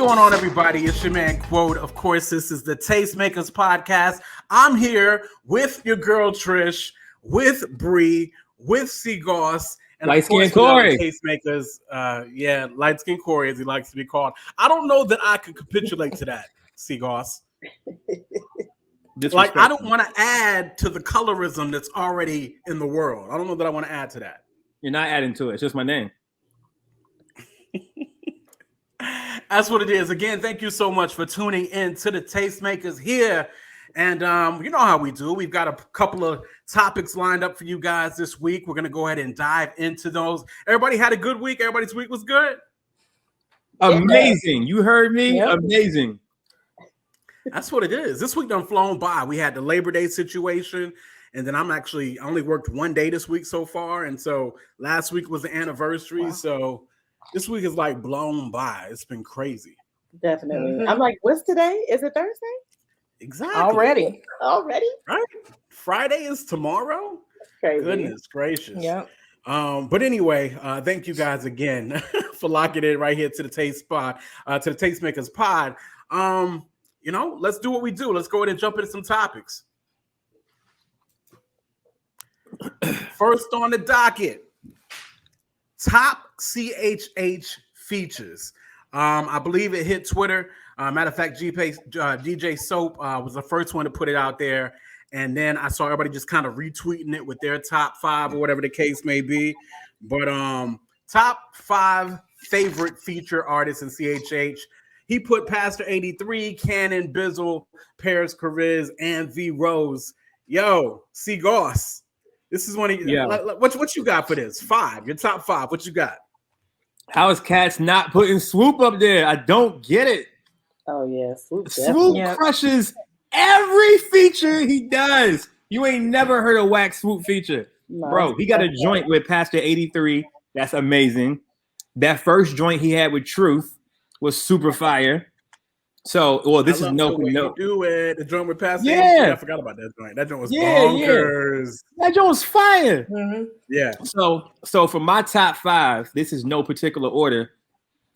going on, everybody? It's your man, Quote. Of course, this is the Tastemakers Podcast. I'm here with your girl, Trish, with Bree, with Seagoss, and Light Skin Corey. Tastemakers. Light Skin Corey, as he likes to be called. I don't know that I could capitulate to that, Seagoss. Like, I don't want to add to the colorism that's already in the world. I don't know that I want to add to that. You're not adding to it. It's just my name. That's what it is. Again, thank you so much for tuning in to the Tastemakers here. And you know how we do. We've got a couple of topics lined up for you guys this week. We're going to go ahead and dive into those. Everybody had a good week? Everybody's week was good? Amazing. You heard me? Yep. Amazing. That's what it is. This week done flown by. We had the Labor Day situation. And then I only worked one day this week so far. And so last week was the anniversary. Wow. So this week is like blown by. It's been crazy. Definitely. Mm-hmm. I'm like, what's today? Is it Thursday? Exactly. Already? Right. Friday is tomorrow. Crazy. Goodness gracious. Yep. But anyway, thank you guys again for locking in right here to the Tastemakers Pod. Let's do what we do. Let's go ahead and jump into some topics. First on the docket, top CHH features. I believe it hit Twitter. Matter of fact, DJ Soap was the first one to put it out there. And then I saw everybody just kind of retweeting it with their top 5 or whatever the case may be. But top 5 favorite feature artists in CHH. He put Pastor 83, Cannon, Bizzle, Paris Cariz, and V Rose. Yo, Seagoss. This is one of you. Yeah. What you got for this? 5. Your top 5. What you got? How is Cats not putting Swoop up there? I don't get it. Oh yeah, Swoop crushes every feature he does. You ain't never heard a whack Swoop feature, bro. He got a joint with Pastor 83. That's amazing. That first joint he had with Truth was super fire. So, this is no. Do it. The joint with Pastor. Yeah, I forgot about that joint. That joint was bonkers. Yeah. That joint was fire. Mm-hmm. Yeah. So for my top 5, this is no particular order.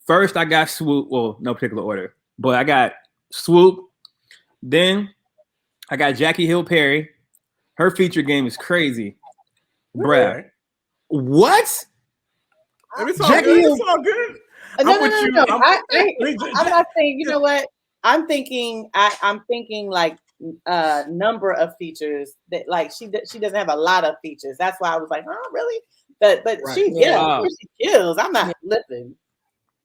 First, I got Swoop. Well, no particular order, but I got Swoop. Then I got Jackie Hill Perry. Her feature game is crazy, bruh. What? It's all good. It's all good. No. I'm not saying. You know what? I'm thinking like number of features that like she doesn't have a lot of features. That's why I was like, oh, really? But right. She kills. I'm not listening.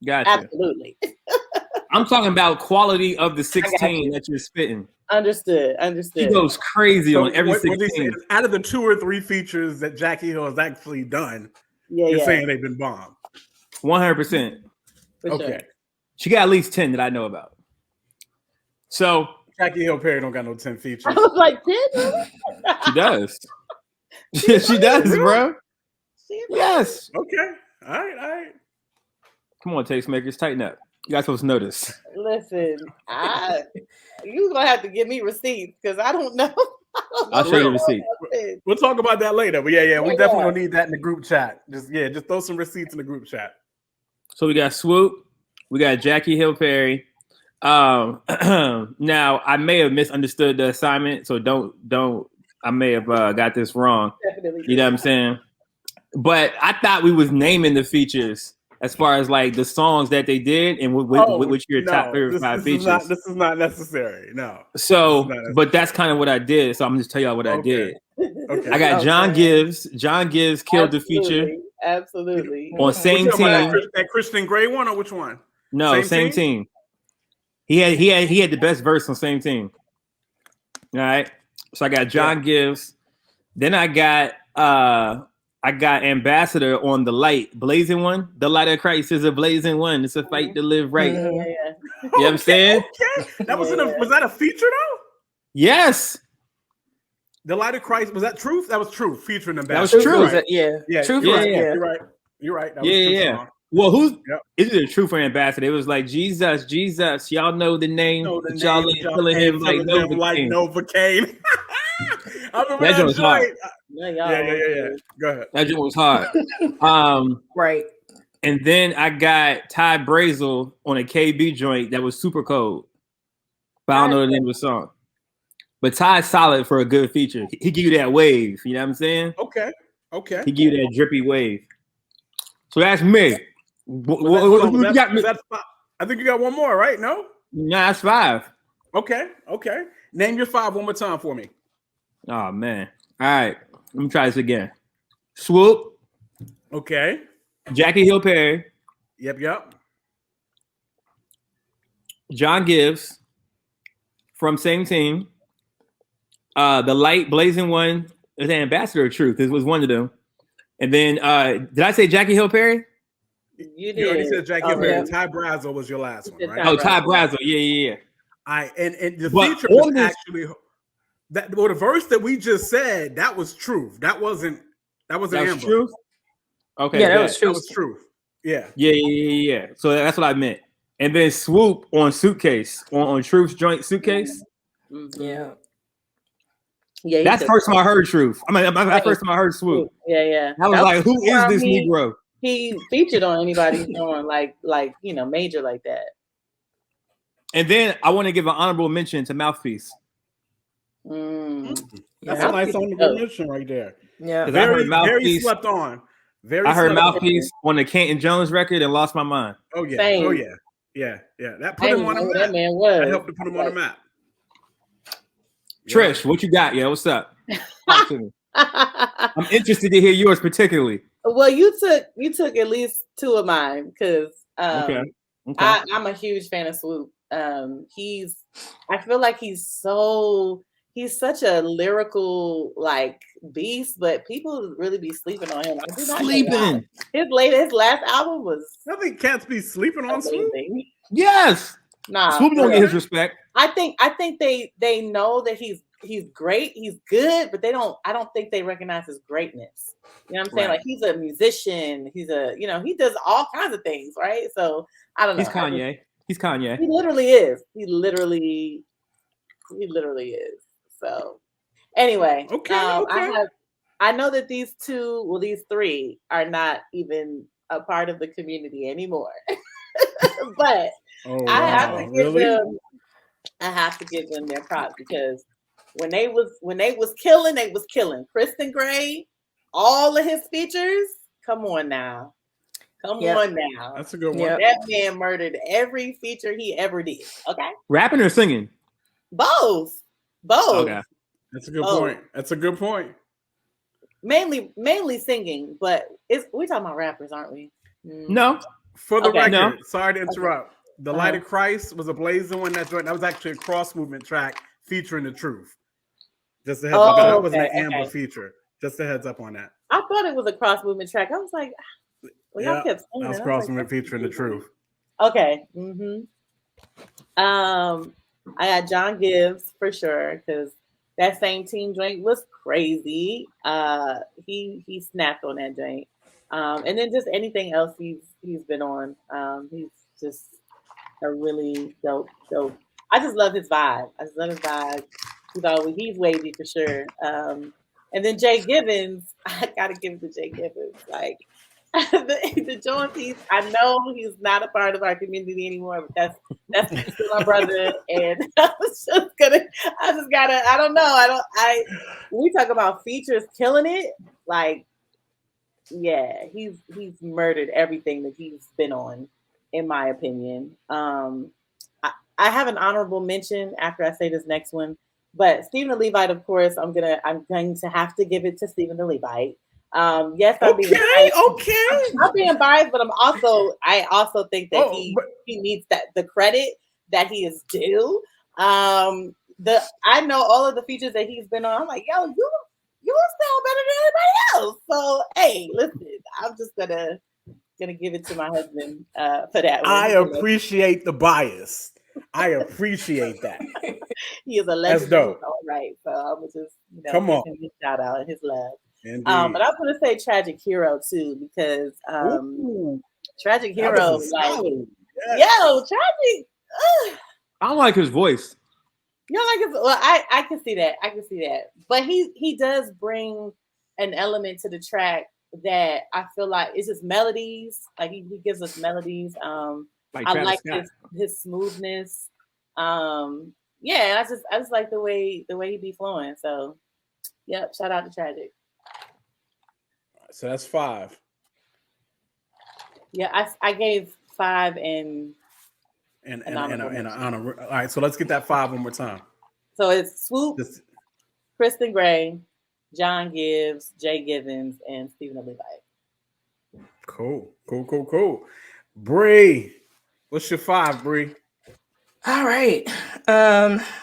Gotcha. Absolutely. I'm talking about quality of the 16 that you're spitting. Understood. He goes crazy on every 16. Out of the 2 or 3 features that Jackie Hill has actually done, you're saying they've been bombed. 100%. Okay. Sure. She got at least 10 that I know about. So Jackie Hill Perry don't got no 10 features. I was like, 10? She does. She does, bro. Yes. Okay. All right. Come on, Tastemakers, tighten up. You guys supposed to know this. Listen, you're gonna have to give me receipts because I don't know. I'll show you the receipt. We'll talk about that later. But we definitely don't need that in the group chat. Just throw some receipts in the group chat. So we got Swoop, we got Jackie Hill Perry. Now I may have misunderstood the assignment, so don't. I may have got this wrong. Definitely. You know what I'm saying? But I thought we was naming the features as far as like the songs that they did and which your top favorite 5 features. This is not necessary. No. So, but that's kind of what I did. So I'm just tell y'all what I did. Okay. I got John Gibbs. John Gibbs killed the feature. Absolutely. On same team. That Christian Grey one or which one? No, same team. He had the best verse on same team. All right. So I got John Gibbs. Then I got Ambassador on the light blazing one. The light of Christ is a blazing one. It's a fight to live right. Yeah. You know what I'm saying? Okay. That was that a feature though? Yes. The light of Christ, was that Truth? That was Truth featuring Ambassador. That was Truth. Right. Yeah. Truth. Yeah. You're right. That was yeah. Song. Well, is it a Truth or Ambassador? It was like Jesus. Y'all know the name. Y'all ain't killing him like Novocaine. I remember that joint was hard. Yeah. Go ahead. That joint was hard. Right. And then I got Ty Brazel on a KB joint that was super cold. But I don't know the name of the song. But Ty's solid for a good feature. He give you that wave. You know what I'm saying? Okay. He give you that drippy wave. So that's me. You got me? I think you got one more, right? No? Nah, that's 5. Okay. Name your 5 one more time for me. Oh, man. All right. Let me try this again. Swoop. Okay. Jackie Hill Perry. Yep. John Gibbs from same team. The light blazing one is an ambassador of truth. This was one of them. And then did I say Jackie Hill Perry? You did. You already said Jackie Hill Perry. Ty Brazel was your last one, right? Ty Brazel. Yeah. And the feature was actually that. Well, the verse that we just said, that was truth. That wasn't truth. Okay, yeah, that was truth. Yeah. So that's what I meant. And then Swoop on Suitcase on Truth's joint Suitcase. Yeah. That's the first time I heard Truth. I mean, that's the first time I heard Swoop. Yeah. I was like, who is this Negro? He featured on anybody's song like major like that. And then I want to give an honorable mention to Mouthpiece. That's a nice honorable mention right there. Yeah, very slept on. I heard Mouthpiece on the Canton Jones record and lost my mind. Oh yeah. Same. Oh yeah. That put him on the map. That man was. That helped to put him on the map. Trish, what you got? Yeah, what's up? Talk to me. I'm interested to hear yours particularly. Well, you took at least 2 of mine because Okay. I'm a huge fan of Swoop. I feel like he's such a lyrical like beast, but people really be sleeping on him. Sleeping. His last album was. I think cats be sleeping on Swoop. Yes. Nah, Swoop don't get his respect. I think they know that he's great, he's good, but I don't think they recognize his greatness. You know what I'm saying? Like he's a musician, he does all kinds of things, right? So I don't know. He's Kanye. He literally is. He literally is. So anyway, I know that these 3 are not even a part of the community anymore. But I have to give them their props because when they was killing. Kristen Gray, all of his features. Come on now. That's a good one. That man murdered every feature he ever did. Okay. Rapping or singing? Both. Okay. That's a good point. Mainly singing, but we're talking about rappers, aren't we? No. For the record, sorry to interrupt. The Light of Christ was a blazing one that was actually a cross movement track featuring the Truth. Just a heads up. That was an Amber feature. Just a heads up on that. I thought it was a cross movement track. I was like, y'all kept saying that was cross movement featuring the Truth. Okay. I got John Gibbs for sure because that same team joint was crazy. He snapped on that joint. And then just anything else he's been on. He's just a really dope. I just love his vibe. He's wavy for sure. And then Jay Gibbons, I gotta give it to Jay Gibbons. Like the Joan piece, I know he's not a part of our community anymore, but that's still my brother. And we talk about features killing it. Like, yeah, he's murdered everything that he's been on, in my opinion. I have an honorable mention after I say this next one, but Stephen the Levite, of course, I'm going to have to give it to Stephen the Levite. Yes, I'm being biased, but I also think that he needs the credit that he is due. I know all of the features that he's been on. I'm like, yo, you sound better than everybody else. So hey, listen, I'm just gonna give it to my husband for that one. I appreciate the bias. I appreciate that. He is a legend. That's dope. All right. So I was just come on, give him a shout out and his love. But I'm gonna say Tragic Hero too, because Tragic Hero, like, yo, Tragic. I don't like his voice. You don't like his? Well, I can see that. But he does bring an element to the track that I feel like it's just melodies. Like he gives us melodies. Like I Travis like Scott. his smoothness. Yeah, I just like the way he be flowing. So, yep. Shout out to Tragic. So that's 5. Yeah, I gave 5 and And all right, so let's get that 5 one more time. So it's Swoop, Kristen Gray, John Gibbs, Jay Givens, and Stephen Levi. Cool. Bree, what's your 5, Bree? All right.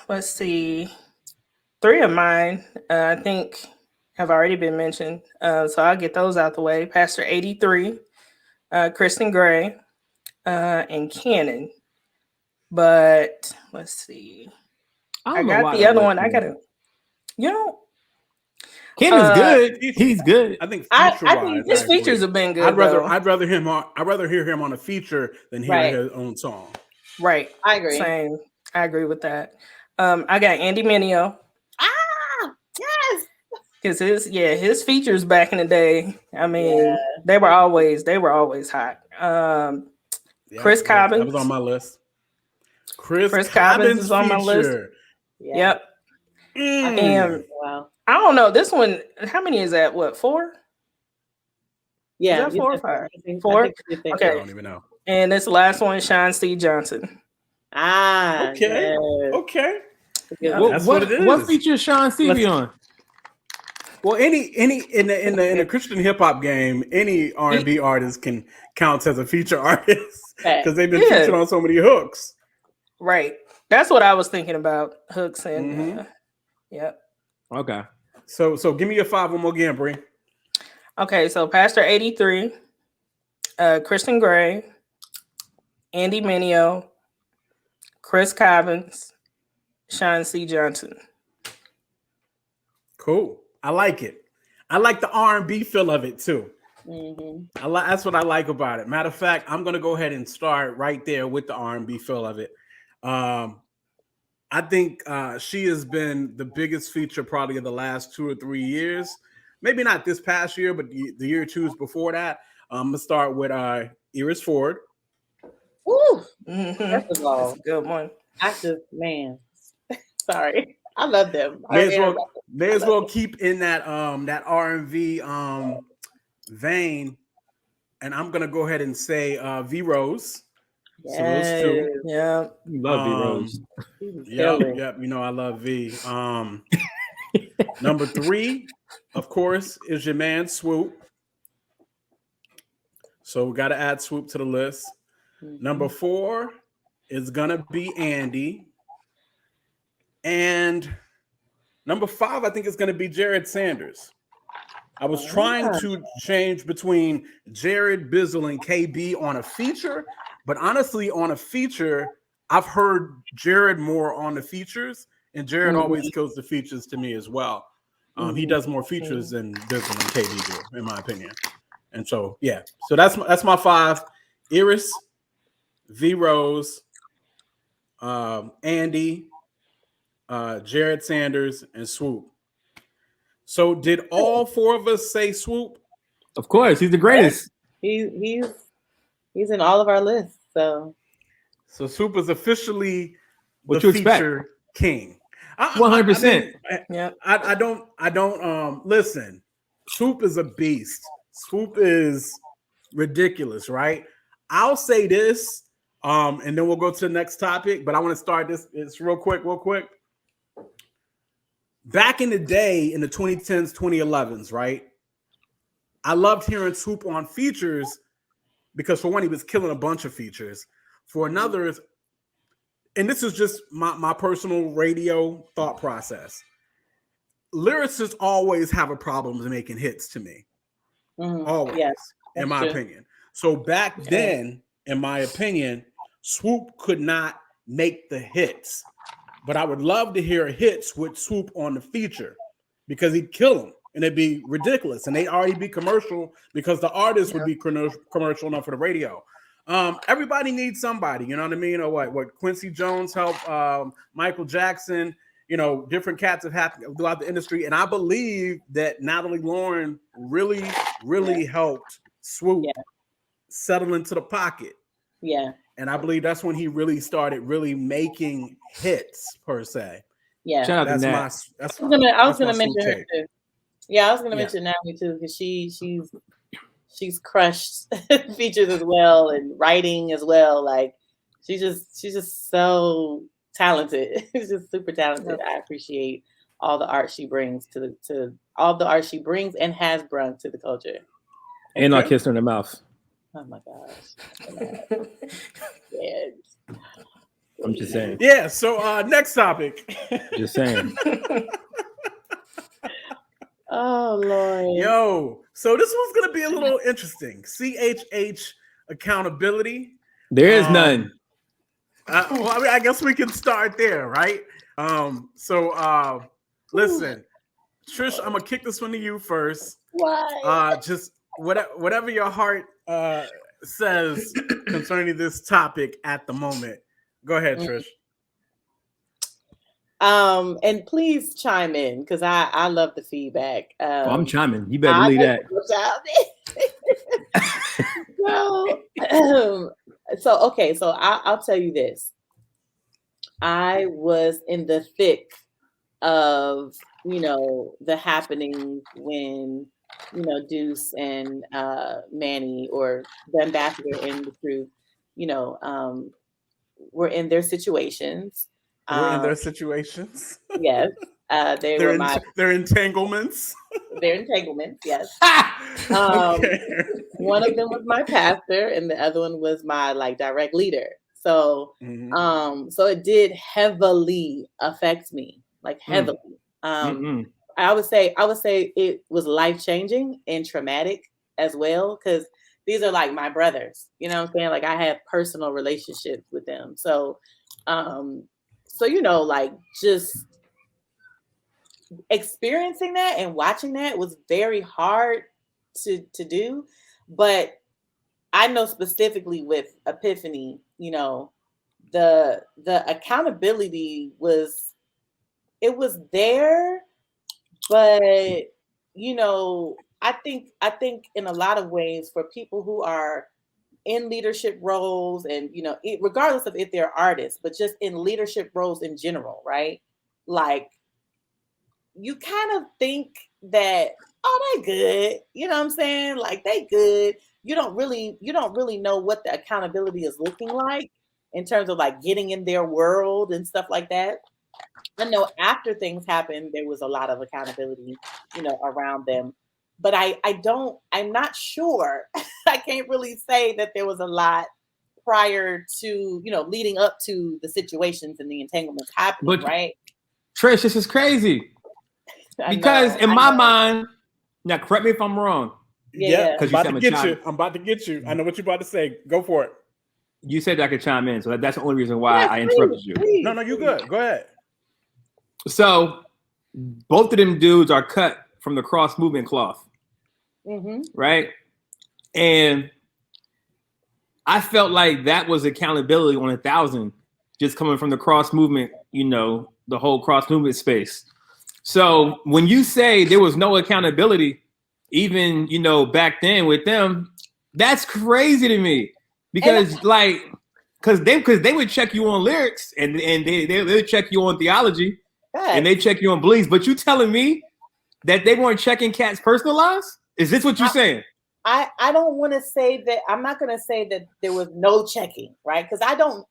Let's see. 3 of mine, I think, have already been mentioned. So I'll get those out the way. Pastor 83, Kristen Gray, and Cannon. But let's see. I got the other one. I gotta, Cannon's good. He's good. I think I think his features have been good. I'd rather hear him on a feature than hear his own song. Right. I agree. Same. I agree with that. I got Andy Mineo. Yes. Because his features back in the day, I mean, they were always hot. Chris Cobbins. That was on my list. Chris Cobbins is on my list. Yeah. Yep. And wow. I don't know. This one, how many is that? What, 4? Yeah. Is that 4 or 5? 4? Okay. I don't even know. And this last one, Sean C. Johnson. Okay. Yes. Okay. That's what it is. What feature Sean C be on? Well, any in the Christian hip hop game, any R&B artist can count as a feature artist because they've been featured on so many hooks. Right. That's what I was thinking about, hooks and yep. Okay. So give me your 5 one more again, Bree. Okay, so Pastor 83, Kristen Gray, Andy Mineo, Chris Cobbins, Sean C. Johnson. Cool. I like it. I like the R&B feel of it too. That's what I like about it. Matter of fact, I'm gonna go ahead and start right there with the R&B feel of it. I think she has been the biggest feature probably of the last 2 or 3 years. Maybe not this past year, but the year or 2 before that. I'm gonna start with Iris Ford. Ooh, First of all, that's a good one. Active man. Sorry, I love them. May as well keep in that that R&B vein, and I'm gonna go ahead and say V Rose. Yes. So those 2. Yeah, you love V Rose. Yep. You know I love V. Number 3, of course, is your man Swoop. So we got to add Swoop to the list. Number 4 is gonna be Andy, and number 5 I think is gonna be Jared Sanders. I was trying to change between Jared, Bizzle, and KB on a feature, but honestly, on a feature, I've heard Jared more on the features, and Jared always kills the features to me as well. He does more features than Bizzle and KB do, in my opinion. And so, so that's my 5: Iris, V Rose, Andy, Jared Sanders, and Swoop. So did all 4 of us say Swoop? Of course, he's the greatest. He's in all of our lists. So Swoop is officially what the you feature expect. King. 100%. I don't listen. Swoop is a beast. Swoop is ridiculous, right? I'll say this, and then we'll go to the next topic. But I want to start this. It's real quick. Back in the day, in the 2010s, 2011s, right? I loved hearing Swoop on features because for one, he was killing a bunch of features. For another, and this is just my personal radio thought process. Lyricists always have a problem with making hits to me. Always, in my opinion. So back then, in my opinion, Swoop could not make the hits. But I would love to hear hits with Swoop on the feature because he'd kill them and it'd be ridiculous. And they'd already be commercial because the artist would be commercial enough for the radio. Everybody needs somebody, you know what I mean? Or what Quincy Jones helped Michael Jackson different cats have happened throughout the industry. And I believe that Natalie Lauren really, really helped Swoop settle into the pocket. Yeah. And I believe that's when he really started really making hits per se. Yeah. Shout out to Nat. I was gonna mention her too. Yeah, I was gonna mention Natalie too, because she's crushed features as well and writing as well. Like she's just so talented. She's just super talented. I appreciate all the art she brings to all the art she brings and has brought to the culture. And I'll kiss her in the mouth. Oh my gosh. I'm just saying. Yeah, so next topic. Just saying. Oh Lord. Yo, so this one's gonna be a little interesting. CHH Accountability. There is none. Well, I mean, I guess we can start there, right? Listen, Trish, I'm gonna kick this one to you first. Why? Just whatever your heart says concerning this topic at the moment. Go ahead, Trish. And please chime in because I love the feedback. I'm chiming. You better believe that. So I'll tell you this. I was in the thick of the happening when Deuce and Manny, or the ambassador and the crew, were in their situations. We're in their situations. Yes. Their entanglements. Their entanglements, yes. One of them was my pastor and the other one was my direct leader. So so it did heavily affect me, heavily. I would say it was life-changing and traumatic as well, because these are my brothers, you know what I'm saying? I had personal relationships with them. So just experiencing that and watching that was very hard to do. But I know specifically with Epiphany, the accountability was there, but I think in a lot of ways for people who are in leadership roles and, regardless of if they're artists, but just in leadership roles in general, right? You kind of think that, oh, they good. You know what I'm saying? They good. You don't really know what the accountability is looking like in terms of getting in their world and stuff like that. I know after things happened, there was a lot of accountability, around them. But I'm not sure. I can't really say that there was a lot prior to, leading up to the situations and the entanglements happening, right? Trish, this is crazy. Because in my mind, now correct me if I'm wrong. Yeah, I'm about to get you. I know what you're about to say. Go for it. You said I could chime in, so that's the only reason why I interrupted you. Please. No, you good. Go ahead. So both of them dudes are cut from the cross movement cloth, right? And I felt like that was accountability on 1,000, just coming from the cross movement, the whole cross movement space. So when you say there was no accountability, even back then with them, that's crazy to me, because they would check you on lyrics and they would check you on theology and they check you on beliefs. But you telling me that they weren't checking cats' personal lives? Is this what you're saying? I don't want to say that. I'm not going to say that there was no checking, right? Because I don't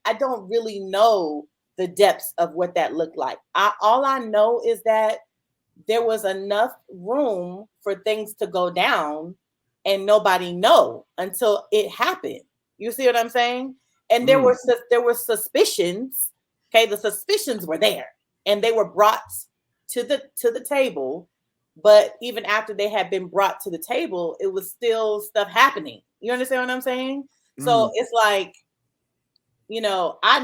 really know the depths of what that looked like. All I know is that there was enough room for things to go down and nobody know until it happened. You see what I'm saying? And there were suspicions. Okay, the suspicions were there and they were brought to the table. But even after they had been brought to the table, it was still stuff happening. You understand what I'm saying? So it's I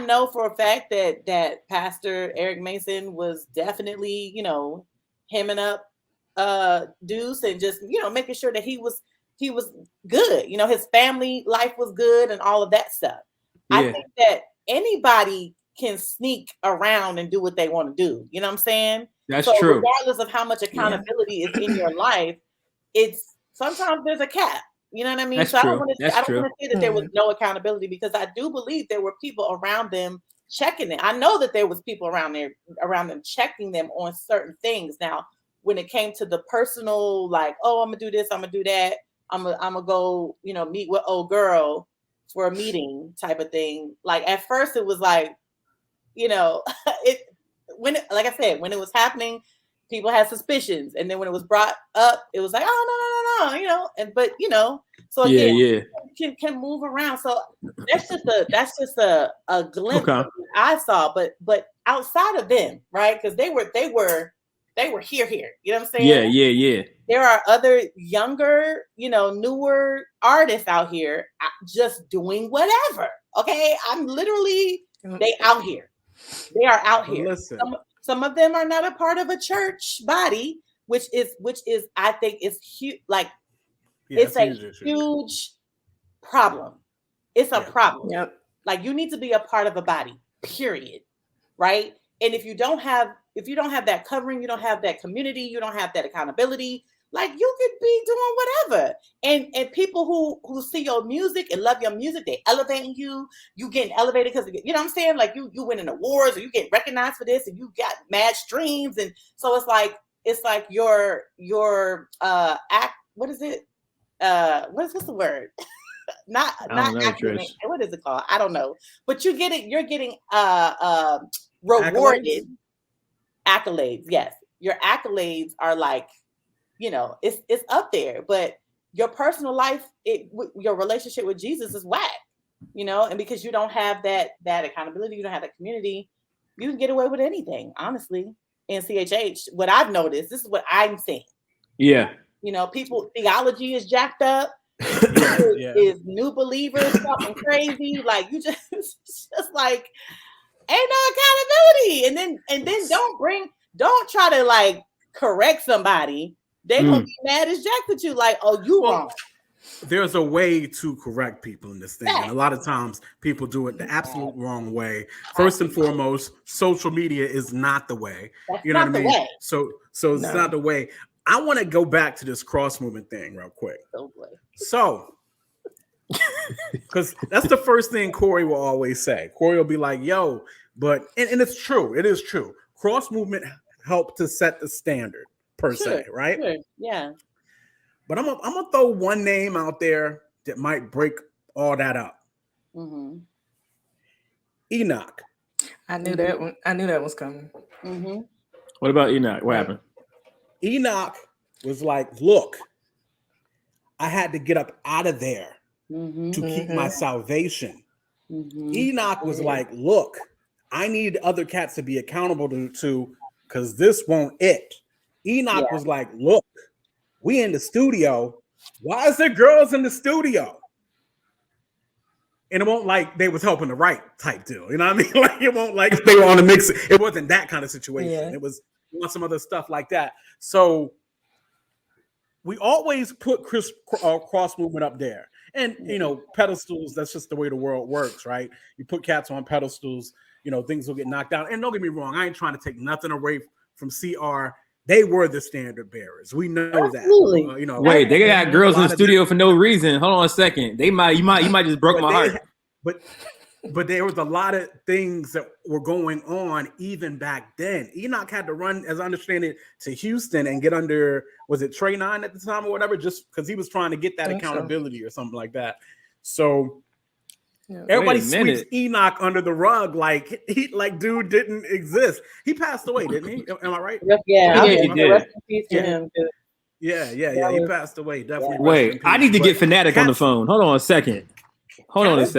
know for a fact that Pastor Eric Mason was definitely, hemming up Deuce and just, making sure that he was good. His family life was good and all of that stuff. Yeah. I think that anybody can sneak around and do what they want to do. You know what I'm saying? That's so true. Regardless of how much accountability is in your life, it's sometimes there's a cap. You know what I mean? That's so true. I don't want to say that there was no accountability, because I do believe there were people around them checking it. I know that there was people around them checking them on certain things. Now, when it came to the personal, like, oh, I'm gonna do this, I'm gonna do that, I'm gonna go, meet with old girl for a meeting type of thing. Like at first it was like, like I said, when it was happening, people had suspicions, and then when it was brought up, it was like, oh no, but so again, can move around. So that's just a glimpse of what I saw, but outside of them, right? Because they were here. You know what I'm saying? Yeah. There are other younger, newer artists out here just doing whatever. Okay, I'm literally they out here. They are out here. Listen. Some of them are not a part of a church body, which is I think is huge. Like it's a huge problem. It's a problem. Yep. Like you need to be a part of a body, period. Right. And if you don't have that covering, you don't have that community, you don't have that accountability, like you could be doing whatever. And people who see your music and love your music, they elevating you getting elevated because, you know what I'm saying? Like you winning awards, or you get recognized for this, and you got mad streams. And so it's like your act, what is it? What's the word? not acting, what is it called? I don't know. But you're getting rewarded. Accolades, yes. Your accolades are like, it's up there, but your personal life, your relationship with Jesus is whack, and because you don't have that accountability, you don't have that community, you can get away with anything, honestly. In CHH, what I've noticed, this is what I'm seeing. Yeah. People, theology is jacked up. Is new believers something crazy. Like you just like ain't no accountability. And then don't try to like correct somebody. They're gonna be mad as jack with you, like, oh, you wrong. There's a way to correct people in this thing. And a lot of times people do it the absolute wrong way. First and foremost, social media is not the way. That's you know not what I the mean? way. So it's not the way. I want to go back to this cross movement thing real quick. So, because that's the first thing Corey will always say. Corey will be like, yo, but, and it's true. It is true. Cross movement helped to set the standard per se, right? Sure. Yeah. But I'm gonna throw one name out there that might break all that up. Mm-hmm. Enoch. I knew that one. I knew that was coming. Mm-hmm. What about Enoch? What happened? Enoch was like, look, I had to get up out of there to keep my salvation. Mm-hmm. Enoch was like, look, I need other cats to be accountable to because this won't it. Enoch was like, look, we in the studio. Why is there girls in the studio? And it won't like they was helping to write type deal. You know what I mean? Like it won't like they were on the mix. It wasn't that kind of situation. Yeah. It was some other stuff like that. So we always put cross movement up there. And, pedestals, that's just the way the world works, right? You put cats on pedestals, things will get knocked down. And don't get me wrong, I ain't trying to take nothing away from CR. They were the standard bearers. We know Absolutely. that. Wait, they got girls in the studio for no reason. Hold on a second. You might just broke my heart. But there was a lot of things that were going on even back then. Enoch had to run, as I understand it, to Houston and get under, was it Trey 9 at the time or whatever, just because he was trying to get that accountability or something like that. So everybody sweeps Enoch under the rug like dude didn't exist. He passed away, didn't he? Am I right? Yeah, he did. Rest in peace to him. Yeah. He passed away. Definitely. Wait, I need to get Fanatic on the phone. Hold on a second. Let's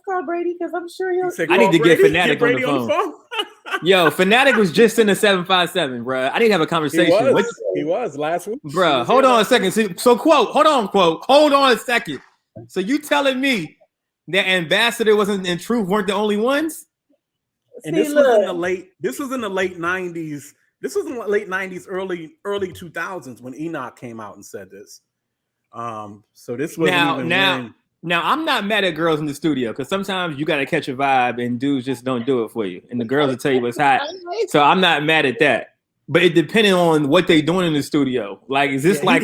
call Brady because I'm sure he'll. I need to get Fanatic on the phone. Yo, Fanatic was just in the 757, bro. I need to have a conversation. He was last week, bro. Hold on a second. So quote. Hold on a second. So you telling me that Ambassador wasn't in truth weren't the only ones? And this was in the late 90s. This was in the late 90s, early 2000s when Enoch came out and said this. So this was Now, I'm not mad at girls in the studio because sometimes you got to catch a vibe and dudes just don't do it for you. And the girls will tell you what's hot. So I'm not mad at that. But it depended on what they doing in the studio. Like, is this he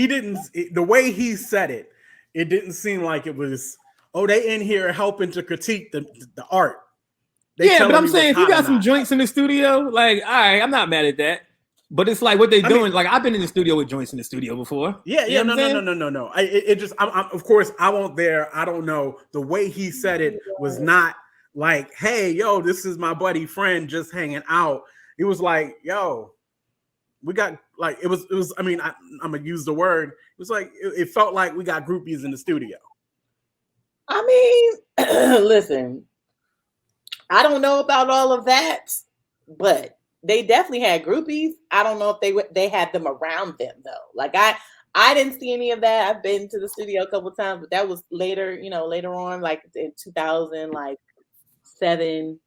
didn't, the way he said it, it didn't seem like it was, they in here helping to critique the art. But I'm saying if you got some joints in the studio, like, all right, I'm not mad at that. But it's like what they doing. Like I've been in the studio with joints in the studio before. No. Of course, I won't there. I don't know. The way he said it was not like, "Hey, yo, this is my buddy friend just hanging out." It was like, "Yo, we got like it was." I mean, I'm gonna use the word. It was like it felt like we got groupies in the studio. I mean, listen, I don't know about all of that, but they definitely had groupies. I don't know if they had them around them though. Like I didn't see any of that. I've been to the studio a couple of times, but that was later on, like in 2007. So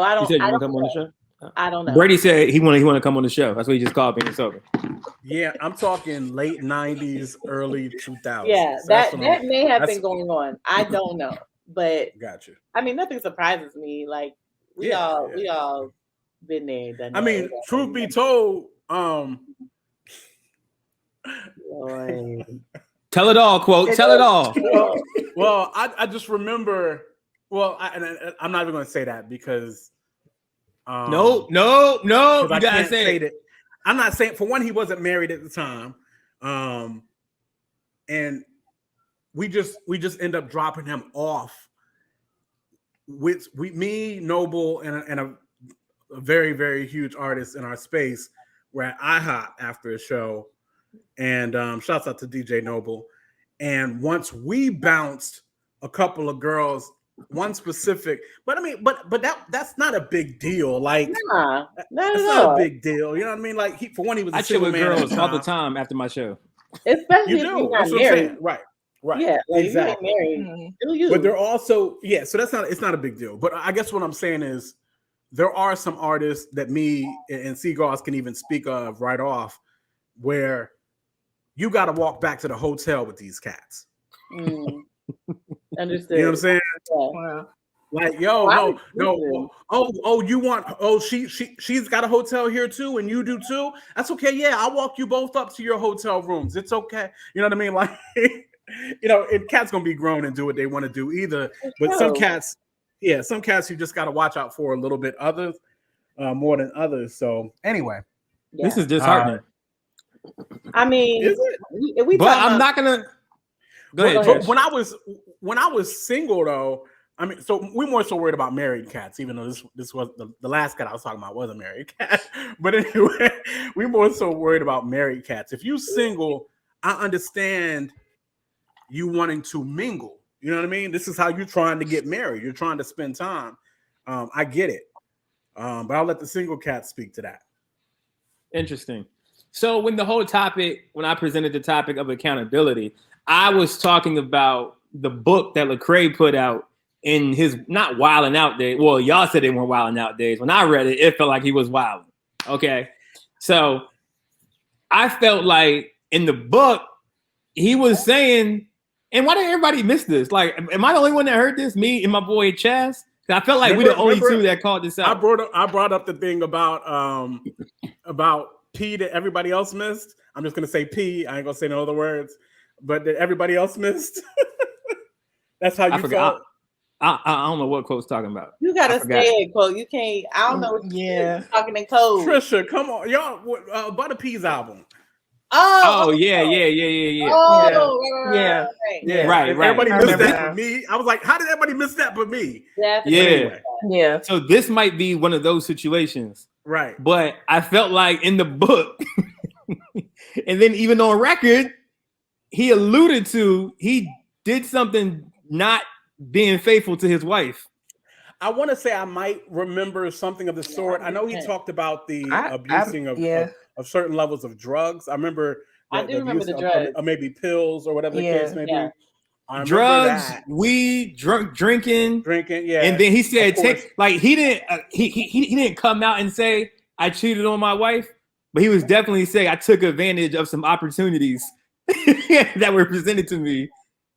I don't. You said you want to come on the show? I don't know. Brady said he want to come on the show. That's what he just called me. It's over. Yeah, I'm talking late 90s, early 2000s. Yeah, that may have been going on. I don't know, but gotcha. I mean, nothing surprises me. Like we all been there. Done I mean, truth be told, tell it all, quote. Tell it all. Well, I just remember. Well, I'm not even going to say that because. No. You gotta say it. I'm not saying. For one, he wasn't married at the time, and we just end up dropping him off with me, Noble, and a very, very huge artist in our space. We're at IHOP after a show, and shouts out to DJ Noble. And once we bounced a couple of girls, one specific, but I mean, but that's not a big deal. Like, that's not a big deal. You know what I mean? Like, for one, he was a single man girls all the time after my show. Especially if you're not married. Right. Yeah, like exactly. If you're married, but they're also so it's not a big deal. But I guess what I'm saying is there are some artists that me and Seagulls can even speak of right off where you got to walk back to the hotel with these cats. Understood. You know what I'm saying? Yeah. Wow. Like, she's got a hotel here too, and you do too. That's okay. Yeah, I'll walk you both up to your hotel rooms. It's okay. You know what I mean? Like, and cats gonna be grown and do what they want to do either. But some cats you just got to watch out for a little bit others, more than others. So anyway, this is disheartening. I mean, is it? I'm not gonna. Go ahead. When I was single though, I mean, so we more so worried about married cats, even though this was the last cat I was talking about was a married cat. But anyway, we more so worried about married cats. If you single, I understand you wanting to mingle. You know what I mean? This is how you're trying to get married. You're trying to spend time. I get it. But I'll let the single cat speak to that. Interesting. So when I presented the topic of accountability, I was talking about the book that Lecrae put out in his not wilding out days. Well, y'all said they weren't wilding out days. When I read it, it felt like he was wilding. Okay. So I felt like in the book, he was saying, and why did everybody miss this? Like, am I the only one that heard this? Me and my boy Chaz? I felt like we're the only two that called this out. I brought up the thing about P that everybody else missed. I'm just gonna say P. I ain't gonna say no other words. But that everybody else missed. That's how you felt. I don't know what quote's talking about. You gotta say it, quote. You can't. I don't know. What you're talking in code. Trisha, come on, y'all. Butter P's album. Oh, yeah. Oh, yeah. Right. Everybody missed that but me. I was like, how did everybody miss that but me? Yeah. So this might be one of those situations. Right. But I felt like in the book, and then even on record, he alluded to he did something not being faithful to his wife. I want to say I might remember something of the sort. I know he talked about the abusing of certain levels of drugs. I remember I do remember the drugs. Or maybe pills or whatever the case may be. Drugs, weed, drinking. Yeah. And then he said, he didn't come out and say I cheated on my wife, but he was definitely saying I took advantage of some opportunities that were presented to me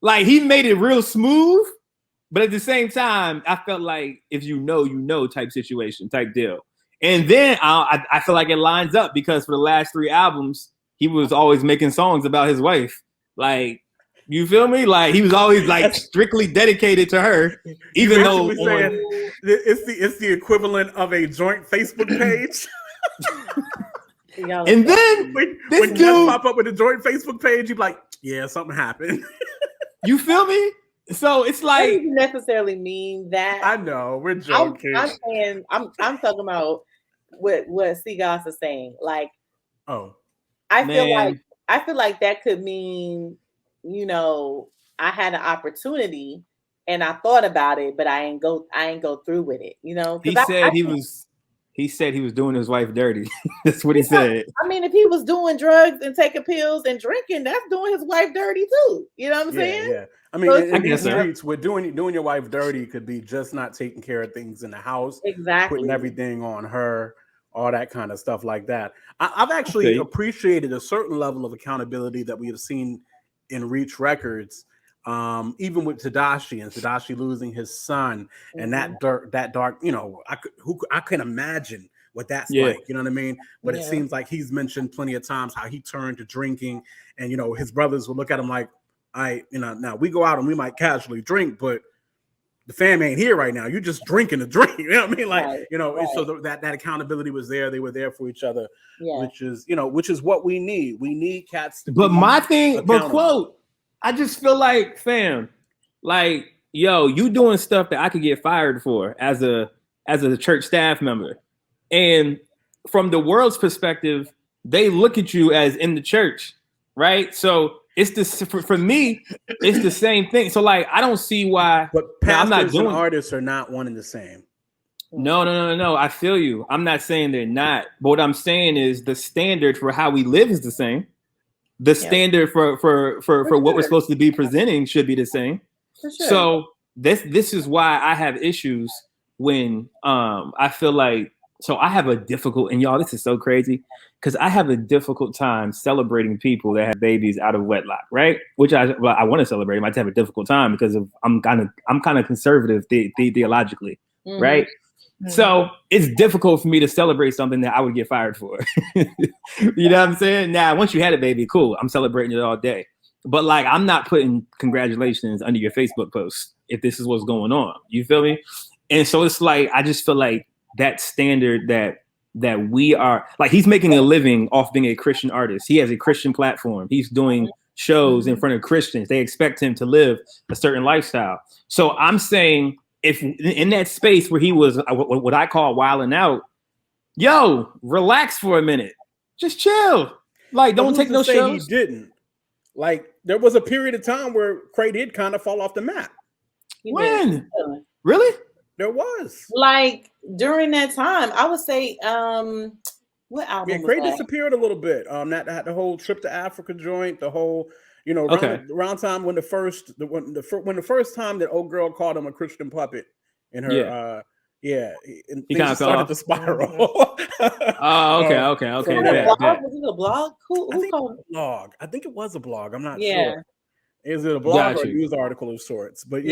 Like he made it real smooth, but at the same time, I felt like if you know type situation, type deal. And then I feel like it lines up because for the last 3 albums, he was always making songs about his wife. Like, you feel me? Like he was always like strictly dedicated to her, even though it's the equivalent of a joint Facebook page. And then when dude pop up with a joint Facebook page, you're like, yeah, something happened. You feel me? So it's like, doesn't necessarily mean that. I know we're joking. I'm saying I'm talking about what Seagoss is saying. Like, I feel like that could mean, you know, I had an opportunity and I thought about it, but I ain't go through with it. You know, he said he was doing his wife dirty. That's what he said. I mean, if he was doing drugs and taking pills and drinking, that's doing his wife dirty too. You know what I'm saying? Yeah. I mean, in these streets, we're doing your wife dirty could be just not taking care of things in the house, putting everything on her, all that kind of stuff like that. I've actually appreciated a certain level of accountability that we have seen in Reach Records, even with Tadashi losing his son, and that dark, you know, I can imagine what that's like, you know what I mean? But it seems like he's mentioned plenty of times how he turned to drinking, and you know, his brothers would look at him like, now we go out and we might casually drink, but the fam ain't here right now. You just drinking a drink. You know what I mean? Like, you know, so that accountability was there. They were there for each other, which is what we need. We need cats to But my thing, quote, I just feel like, fam, like, yo, you doing stuff that I could get fired for as a church staff member. And from the world's perspective, they look at you as in the church, right? So it's this for me, it's the same thing. So like, I don't see why. But pastors and artists are not one and the same. No. I feel you. I'm not saying they're not. But what I'm saying is the standard for how we live is the same. The standard for what we're supposed to be presenting should be the same. For sure. So this is why I have issues when I feel like, so I have a difficult, and y'all, this is so crazy, because I have a difficult time celebrating people that have babies out of wedlock, right? Which I want to celebrate. I might have a difficult time because I'm kind of conservative theologically, right? Mm-hmm. So it's difficult for me to celebrate something that I would get fired for. You know what I'm saying? Now, once you had a baby, cool. I'm celebrating it all day. But like, I'm not putting congratulations under your Facebook post if this is what's going on. You feel me? And so it's like, I just feel like that standard that we are, like, he's making a living off being a Christian artist. He has a Christian platform. He's doing shows in front of Christians. They expect him to live a certain lifestyle. So I'm saying, if in that space where he was what I call wilding out, yo, relax for a minute, just chill. Like, don't take no shows. He didn't. Like, there was a period of time where Cray did kind of fall off the map. When? Really? There was. Like, during that time, I would say, what album? Yeah, Cray disappeared a little bit. That the whole trip to Africa joint, the whole, you know, around time when the first time that old girl called him a Christian puppet in her, he kind of started to spiral. Okay. Was it a blog? Who called it? A blog? I think it was a blog. I'm not sure. Is it a blog or a news article of sorts? But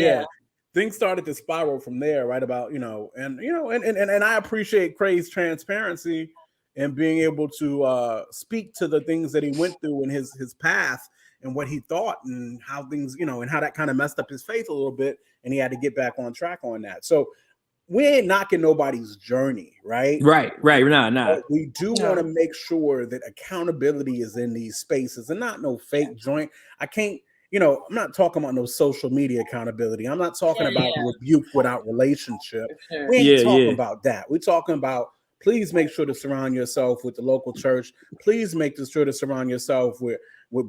things started to spiral from there, right about, and I appreciate Cray's transparency and being able to speak to the things that he went through in his path and what he thought and how things, and how that kind of messed up his faith a little bit, and he had to get back on track on that. So we ain't knocking nobody's journey, right? Right. We're not. But we do want to make sure that accountability is in these spaces and not no fake joint. I can't. I'm not talking about no social media accountability. I'm not talking about rebuke without relationship. Sure. We ain't talking about that. We're talking about, please make sure to surround yourself with the local church. Please make sure to surround yourself with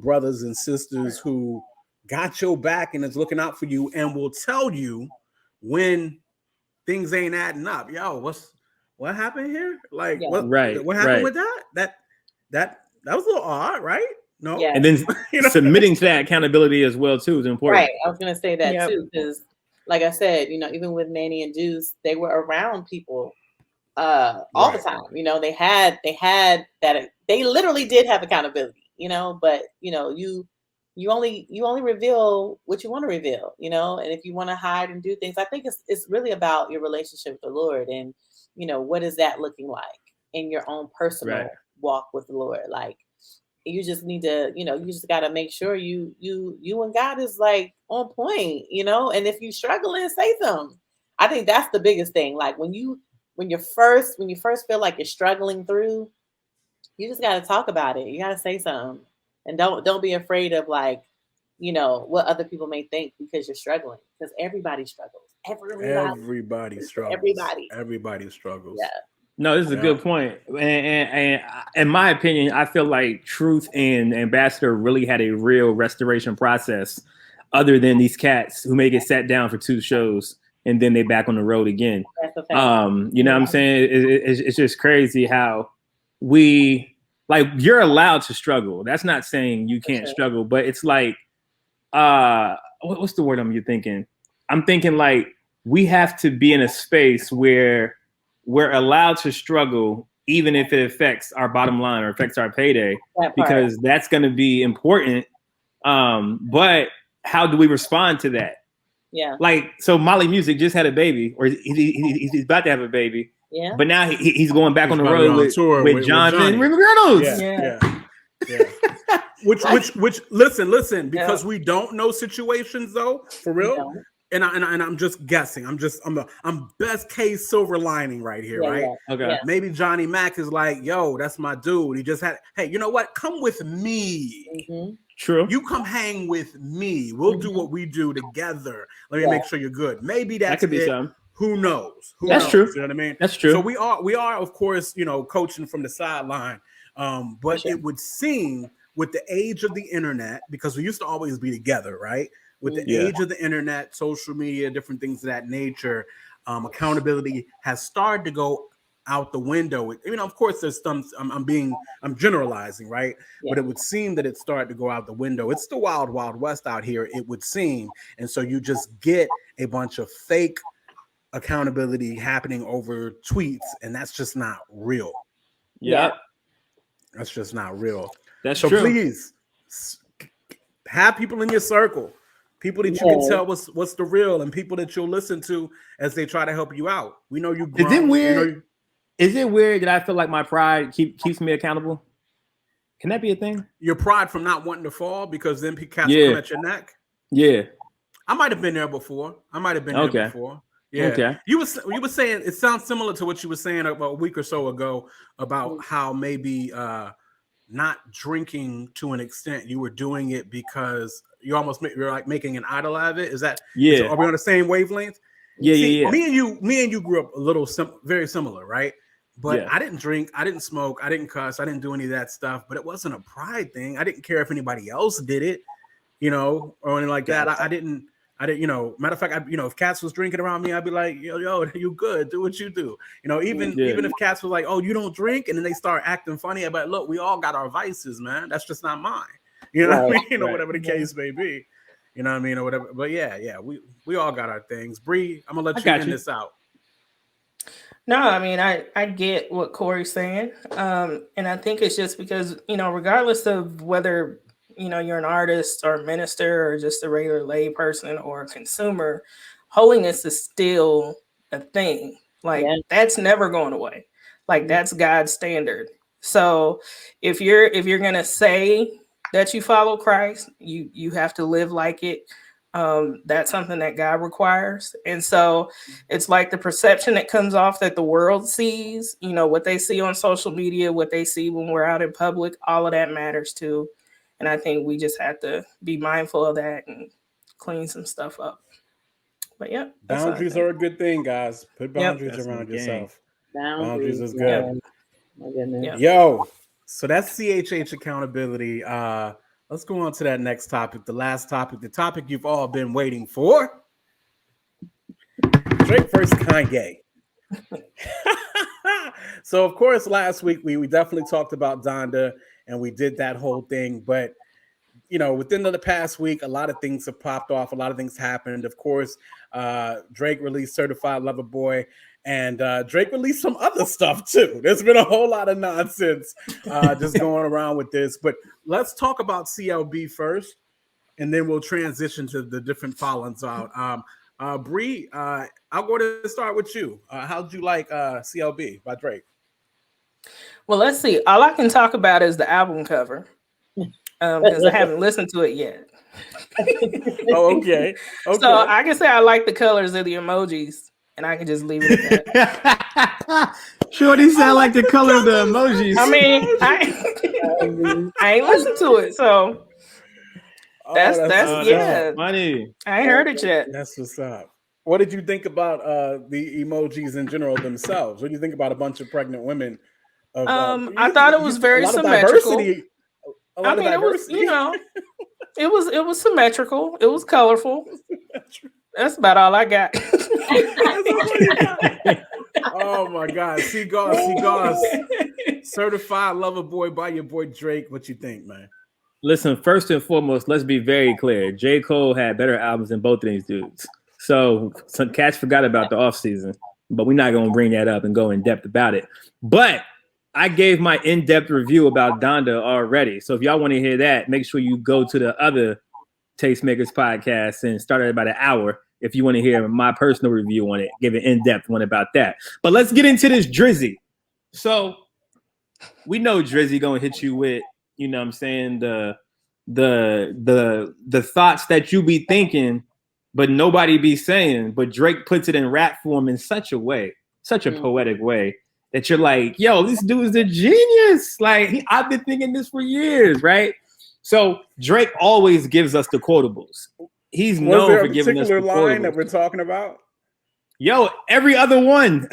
brothers and sisters who got your back and is looking out for you and will tell you when things ain't adding up. Yo, what happened here? Like, what happened with that? That was a little odd, right? No, and then submitting to that accountability as well too is important. Right, I was going to say that too, because, like I said, even with Manny and Deuce, they were around people all the time. They had that. They literally did have accountability. But you you only reveal what you want to reveal, you know. And if you want to hide and do things, I think it's really about your relationship with the Lord, and you know, what is that looking like in your own personal walk with the Lord. Like, you just need to, you know, you just got to make sure you and God is like on point, you know. And if you're struggling, say something. I think that's the biggest thing. Like when you first feel like you're struggling through, you just got to talk about it. You got to say something, and don't be afraid of, like, you know, what other people may think because you're struggling, because everybody struggles. Everybody struggles. Everybody struggles. Yeah. No, this is a good point. And in my opinion, I feel like Truth and Ambassador really had a real restoration process, other than these cats who may get sat down for 2 shows and then they back on the road again. You know what I'm saying? It's just crazy how we, like, you're allowed to struggle. That's not saying you can't struggle, but it's like, what's the word I'm thinking? I'm thinking like we have to be in a space where we're allowed to struggle, even if it affects our bottom line or affects our payday, because that's going to be important. But how do we respond to that? Yeah. Like, so Molly Music just had a baby, or he's about to have a baby. Yeah. But now he's going back on the road with Jonathan Reynolds. Yeah. Which listen, because we don't know situations though, for real. And I'm just guessing. I'm best case silver lining right here, right? Yeah. Okay. Yeah. Maybe Johnny Mac is like, yo, that's my dude. He just had, hey, you know what? Come with me. Mm-hmm. True. You come hang with me. We'll do what we do together. Let me make sure you're good. Maybe that could be something. Who knows? That's true. You know what I mean? That's true. So we are, of course, you know, coaching from the sideline. But it would seem with the age of the internet, because we used to always be together, right? With the age of the internet, social media, different things of that nature, accountability has started to go out the window. You know, of course, there's some. I'm generalizing, right? Yeah. But it would seem that it started to go out the window. It's the wild, wild west out here, it would seem. And so you just get a bunch of fake accountability happening over tweets, and that's just not real. Yeah, that's just not real. That's so true. Please have people in your circle. People that you can tell what's the real, and people that you'll listen to as they try to help you out. We know you grown. Is it weird? Is it weird that I feel like my pride keeps me accountable? Can that be a thing? Your pride from not wanting to fall, because then cats come at your neck. Yeah, I might have been there before. Yeah. Okay. You were saying, it sounds similar to what you were saying about a week or so ago about how maybe not drinking to an extent, you were doing it because you're like making an idol out of it. Is that are we on the same wavelength? Yeah. Me and you grew up a little very similar, right? But I didn't drink, I didn't smoke, I didn't cuss, I didn't do any of that stuff. But it wasn't a pride thing. I didn't care if anybody else did it, you know, or anything like that. I didn't, you know. Matter of fact, if Cats was drinking around me, I'd be like, yo, you good? Do what you do, you know. Even if Cats was like, oh, you don't drink, and then they start acting funny, I'd be like, look, we all got our vices, man. That's just not mine. You know what I mean? Or whatever the case may be. You know what I mean? Or whatever. But yeah, we all got our things. Bree, I'm gonna let you end this out. No, I mean, I get what Corey's saying. And I think it's just because, you know, regardless of whether, you know, you're an artist or a minister or just a regular lay person or a consumer, holiness is still a thing. Like that's never going away. Like that's God's standard. So if you're gonna say that you follow Christ, you have to live like it. That's something that God requires. And so it's like the perception that comes off that the world sees, you know, what they see on social media, what they see when we're out in public, all of that matters too. And I think we just have to be mindful of that and clean some stuff up. But yeah, boundaries are a good thing, guys. Put boundaries around yourself. Boundaries is good. Yo, so that's CHH Accountability. Let's go on to that next topic, the last topic, the topic you've all been waiting for. Drake versus Kanye. So, of course, last week we definitely talked about Donda, and we did that whole thing. But, you know, within the past week, a lot of things have popped off. A lot of things happened. Of course, Drake released Certified Lover Boy. And Drake released some other stuff too. There's been a whole lot of nonsense just going around with this. But let's talk about CLB first. and then we'll transition to the different followings out. Bree, I'll go to start with you. How did you like CLB by Drake? Well, let's see. All I can talk about is the album cover because I haven't listened to it yet. Oh, okay. So I can say I like the colors of the emojis, and I can just leave it at that. Sure, these sound like the color of the emojis. I mean, I ain't listened to it, so that's yeah. Funny. I ain't heard it yet. That's what's up. What did you think about the emojis in general themselves? What do you think about a bunch of pregnant women? I thought it was very symmetrical. It was, it was symmetrical. It was colorful. That's about all I got. Oh my God. See Goss. Certified lover boy by your boy Drake. What you think, man? Listen, first and foremost, let's be very clear. J. Cole had better albums than both of these dudes. So some cats forgot about the offseason, but we're not going to bring that up and go in depth about it. But I gave my in-depth review about Donda already. So if y'all want to hear that, make sure you go to the other Tastemakers podcast and start at about an hour if you want to hear my personal review on it, give an in-depth one about that. But let's get into this Drizzy. So we know Drizzy going to hit you with, you know what I'm saying, the thoughts that you be thinking, but nobody be saying. But Drake puts it in rap form in such a way, such a poetic way, that you're like, yo, this dude is a genius. Like, I've been thinking this for years, right? So Drake always gives us the quotables. He's known for giving us the quotables. Line that we're talking about? Yo, every other one.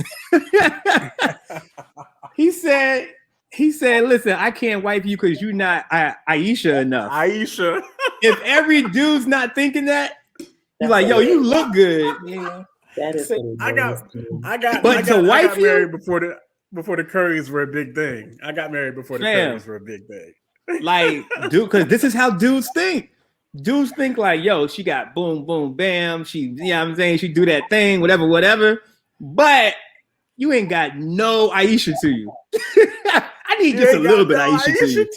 He said, listen, I can't wipe you because you're not Aisha enough. Aisha. If every dude's not thinking that, you're like, yo, you look good. Yeah. That is I got married before the Currys were a big thing. I got married before the Currys were a big thing. Like, dude, because this is how dudes think. Dudes think like, yo, she got boom, boom, bam. She, you know what I'm saying? She do that thing, whatever. But you ain't got no Aisha to you. I need just a little bit Aisha to you.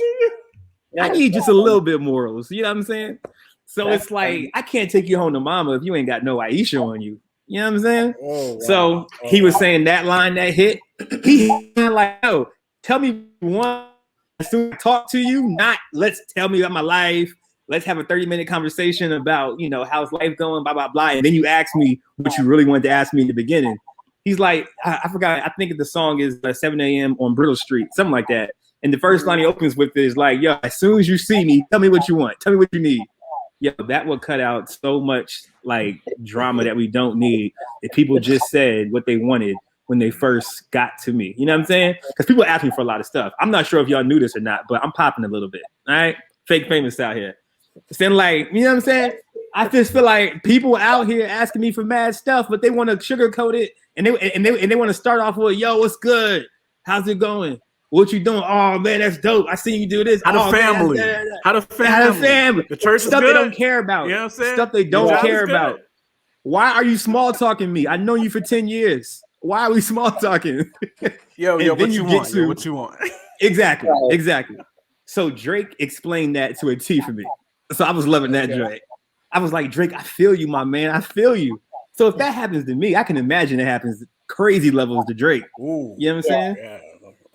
I need just a little bit morals. You know what I'm saying? So it's like, I can't take you home to mama if you ain't got no Aisha on you. You know what I'm saying? Oh, wow. So he was saying that line that hit. He like, yo, tell me one. As soon as I talk to you, not let's tell me about my life. Let's have a 30-minute conversation about, how's life going, blah, blah, blah. And then you ask me what you really wanted to ask me in the beginning. He's like, I forgot. I think the song is 7 a.m. on Brittle Street, something like that. And the first line he opens with is like, yo, as soon as you see me, tell me what you want. Tell me what you need. Yo, that would cut out so much like drama that we don't need if people just said what they wanted when they first got to me. You know what I'm saying? Because people ask me for a lot of stuff. I'm not sure if y'all knew this or not, but I'm popping a little bit. All right? Fake famous out here. Then like, you know what I'm saying? I just feel like people out here asking me for mad stuff, but they want to sugarcoat it and they want to start off with, yo, what's good? How's it going? What you doing? Oh man, that's dope. I seen you do this. How the family? The church stuff they don't care about. You know what I'm saying? Stuff they don't care about. Why are you small talking me? I know you for 10 years. Why are we small talking? Yo, what you want? What you want? Exactly. So Drake explained that to a T for me. So I was loving that Drake. I was like, Drake, I feel you, my man. I feel you. So if that happens to me, I can imagine it happens crazy levels to Drake. Ooh, you know what I'm saying? Yeah.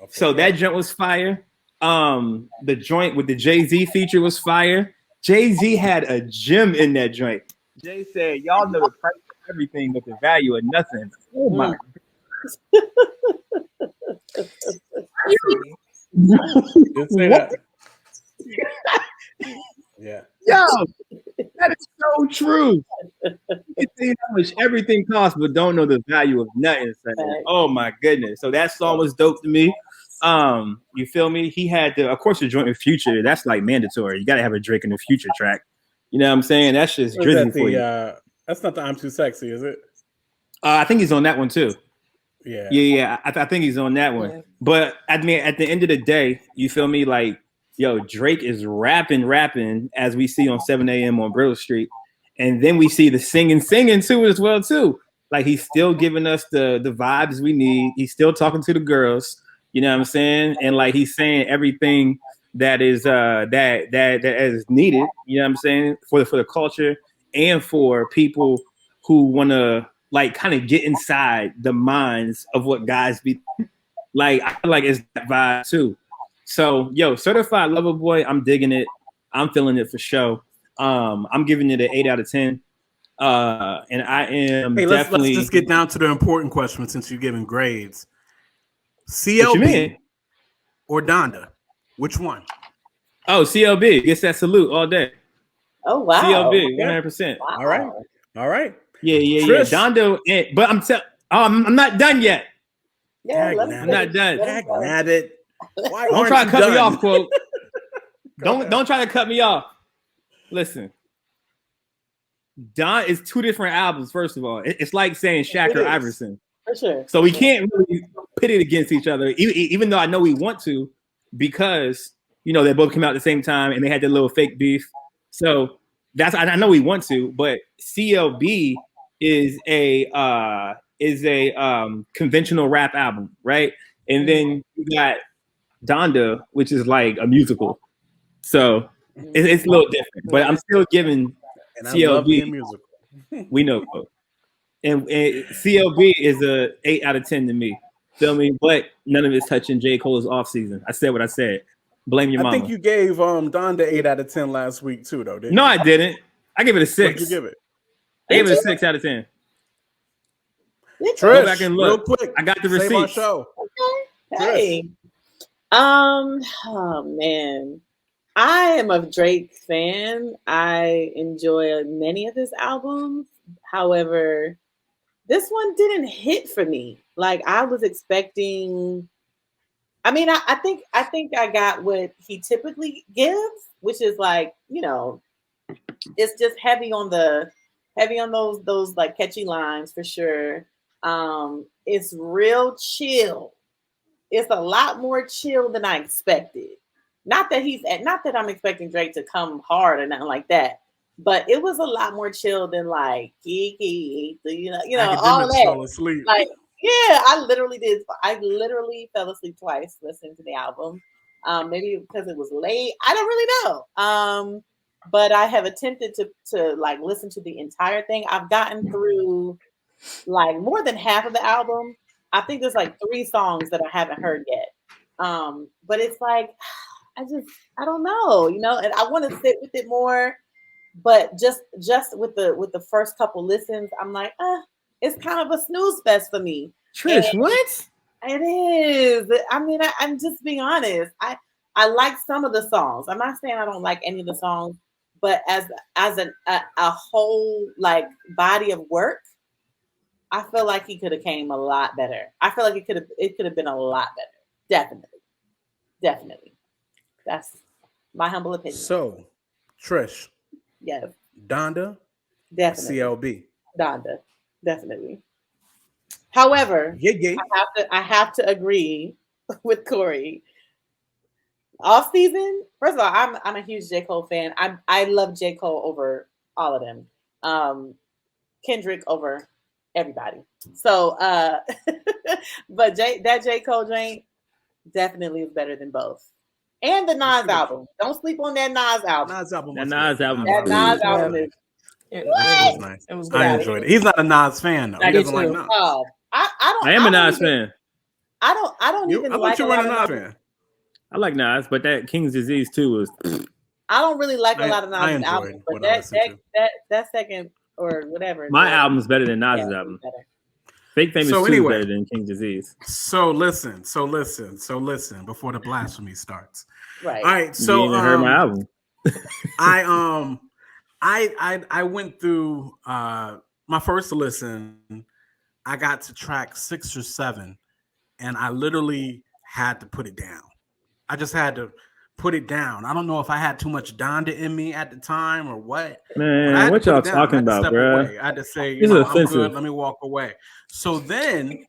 So that joint was fire. The joint with the Jay-Z feature was fire. Jay-Z had a gem in that joint. Jay said, y'all know the price of everything, but the value of nothing. Oh my. Say that. Yeah. Yo, that is so true. You see how much everything costs, but don't know the value of nothing. Oh my goodness. So that song was dope to me. You feel me? He had of course, the joint with Future. That's like mandatory. You gotta have a Drake in the Future track. You know what I'm saying? That's just Drizzy for you. That's not the I'm Too Sexy, is it? I think he's on that one too. Yeah. I think he's on that one. Yeah. But I mean, at the end of the day, you feel me? Like, yo, Drake is rapping as we see on 7 a.m. on Brittle Street. And then we see the singing too as well too. Like he's still giving us the vibes we need. He's still talking to the girls. You know what I'm saying? And like he's saying everything that is that is needed. You know what I'm saying, for the culture and for people who want to like kind of get inside the minds of what guys be like. I feel like it's that vibe too. So yo, Certified Lover Boy, I'm digging it. I'm feeling it for sure. I'm giving it an 8 out of 10. And I am let's definitely. just get down to the important question since you're giving grades. What you CLB mean? or Donda? Which one? Oh, CLB gets that salute all day. Oh wow. CLB, 100%. Wow. All right. Yeah. Trish. Donda, but I'm not done yet. Yeah, I'm not done. At it. Why Don't try to cut me off, quote. Don't try to cut me off. Listen, Don is 2 different albums. First of all, it's like saying Shaq or Iverson. For sure. So we can't really pit it against each other, even though I know we want to, because they both came out at the same time and they had their little fake beef. So I know we want to, but CLB is a conventional rap album, right? And then you got Donda, which is like a musical. So it's a little different, but I'm still giving CLB. We know, and CLB is a 8 out of 10 to me. Feel me? But none of it's touching J. Cole's off season. I said what I said. Blame your mama. I think you gave Donda 8 out of 10 last week too, though. No, I didn't. I gave it a 6. What'd you give it? I gave it a 6 out of 10. Trish, go back and look. Real quick. I got the Save our receipts. show. Okay. Hey. Oh man. I am a Drake fan. I enjoy many of his albums. However, this one didn't hit for me. Like I was expecting. I mean, I think I got what he typically gives, which is like, it's just heavy on those like catchy lines for sure. It's real chill. It's a lot more chill than I expected. Not that I'm expecting Drake to come hard or nothing like that, but it was a lot more chill than like Kiki, all that. Fell asleep. Like, yeah, I literally did. I literally fell asleep twice listening to the album. Maybe because it was late. I don't really know. But I have attempted to like listen to the entire thing. I've gotten through like more than half of the album. I think there's like 3 songs that I haven't heard yet. But it's like I don't know, and I want to sit with it more. But just with the first couple listens, I'm like, it's kind of a snooze fest for me. Trish, what? It is. I mean, I'm just being honest. I like some of the songs. I'm not saying I don't like any of the songs, but as a whole like body of work, I feel like he could have came a lot better. I feel like it could have been a lot better. Definitely. That's my humble opinion. So, Trish. Yes. Donda. Definitely. CLB. Donda. Definitely. However, I have to agree with Corey. Off season, first of all, I'm a huge J. Cole fan. I love J. Cole over all of them. Kendrick over everybody. So but that J. Cole joint definitely is better than both. And the Nas album. Don't sleep on that Nas album. That Nas album is it was nice. It was good. I enjoyed it. He's not a Nas fan though. He doesn't like Nas. Oh, I am a Nas fan. I don't even I like you were a Nas fan. I like Nas, but that King's Disease too was. I don't really like a lot of Nas albums, but that second or whatever. My album's better than Nas's album. Fake Famous 2 is better than King's Disease. So listen before the blasphemy starts. Right. All right. So you heard my album. I went through my first listen. I got to track 6 or 7, and I literally had to put it down. I just had to put it down. I don't know if I had too much Donda in me at the time or what. Man, what y'all talking about, bro? I had to say, I'm good. Let me walk away. So then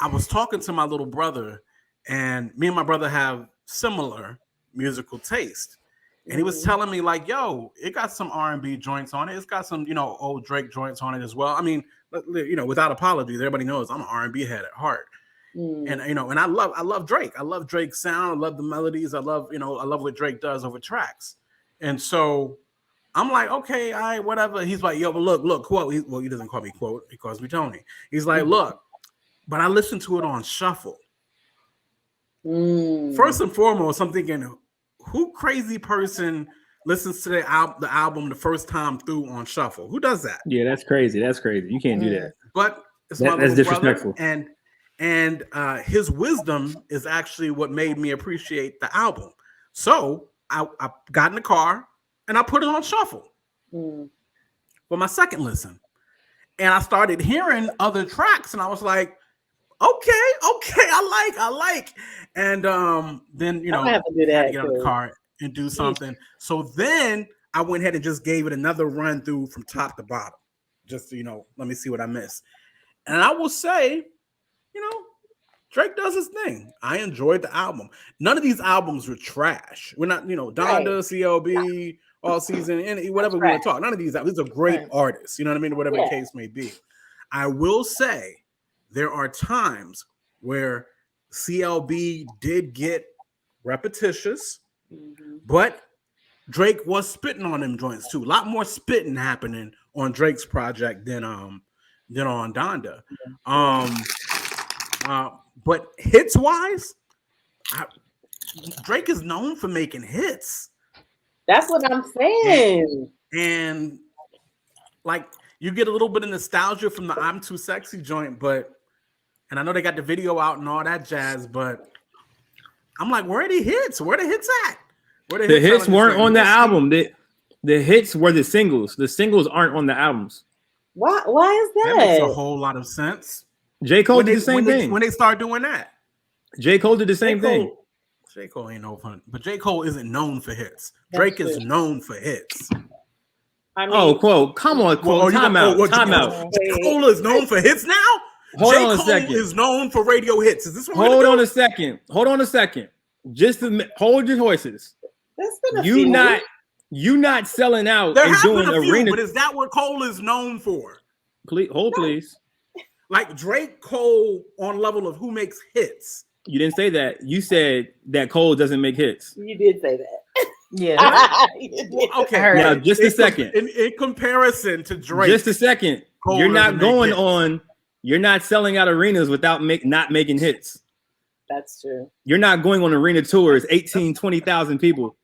I was talking to my little brother, and me and my brother have similar musical taste. And he was telling me like, yo, it got some R&B joints on it. It's got some, old Drake joints on it as well. I mean, without apologies, everybody knows I'm an R&B head at heart. And and I love Drake. I love Drake's sound. I love the melodies. I love what Drake does over tracks. And so I'm like, okay, all right, whatever. He's like, yo, but look, quote. He doesn't call me quote. He calls me Tony. He's like, look, but I listened to it on shuffle. First and foremost, I'm thinking, who crazy person listens to the album the first time through on shuffle? Who does that? Yeah, that's crazy. That's crazy. You can't do that. But it's that's disrespectful. Brother, and his wisdom is actually what made me appreciate the album. So I got in the car and I put it on shuffle for my second listen, and I started hearing other tracks, and I was like, okay, I like, and then I have to do that. Had to get out of the car and do something. So then I went ahead and just gave it another run through from top to bottom, just to, let me see what I missed. And I will say, Drake does his thing. I enjoyed the album. None of these albums were trash. We're not, Donda, CLB, All Season, and whatever we want to talk. None of these are great artists. You know what I mean? Whatever the case may be. I will say there are times where CLB did get repetitious, but Drake was spitting on them joints too. A lot more spitting happening on Drake's project than on Donda. But hits wise, Drake is known for making hits. That's what I'm saying. And like you get a little bit of nostalgia from the I'm Too Sexy joint, and I know they got the video out and all that jazz, but I'm like, where are the hits? Where are the hits at? The hits weren't on the album. The hits were the singles. The singles aren't on the albums. Why is that? That makes a whole lot of sense. J. Cole did the same thing. When they start doing that. J. Cole did the same thing. J. Cole ain't no fun, but J. Cole isn't known for hits. Drake is known for hits. I mean, quote, come on, quote, time out. J. Cole is known for hits now? Hold on a second. Is known for radio hits. Is this what Hold on a second. Just hold your horses. You not selling out and doing arena. But is that what Cole is known for? Please. Like Drake, Cole on level of who makes hits. You didn't say that. You said that Cole doesn't make hits. You did say that. Yeah. Okay. Now, just a second. In comparison to Drake, just a second. Cole, you're not going on. You're not selling out arenas without not making hits. That's true. You're not going on arena tours, 20,000 people.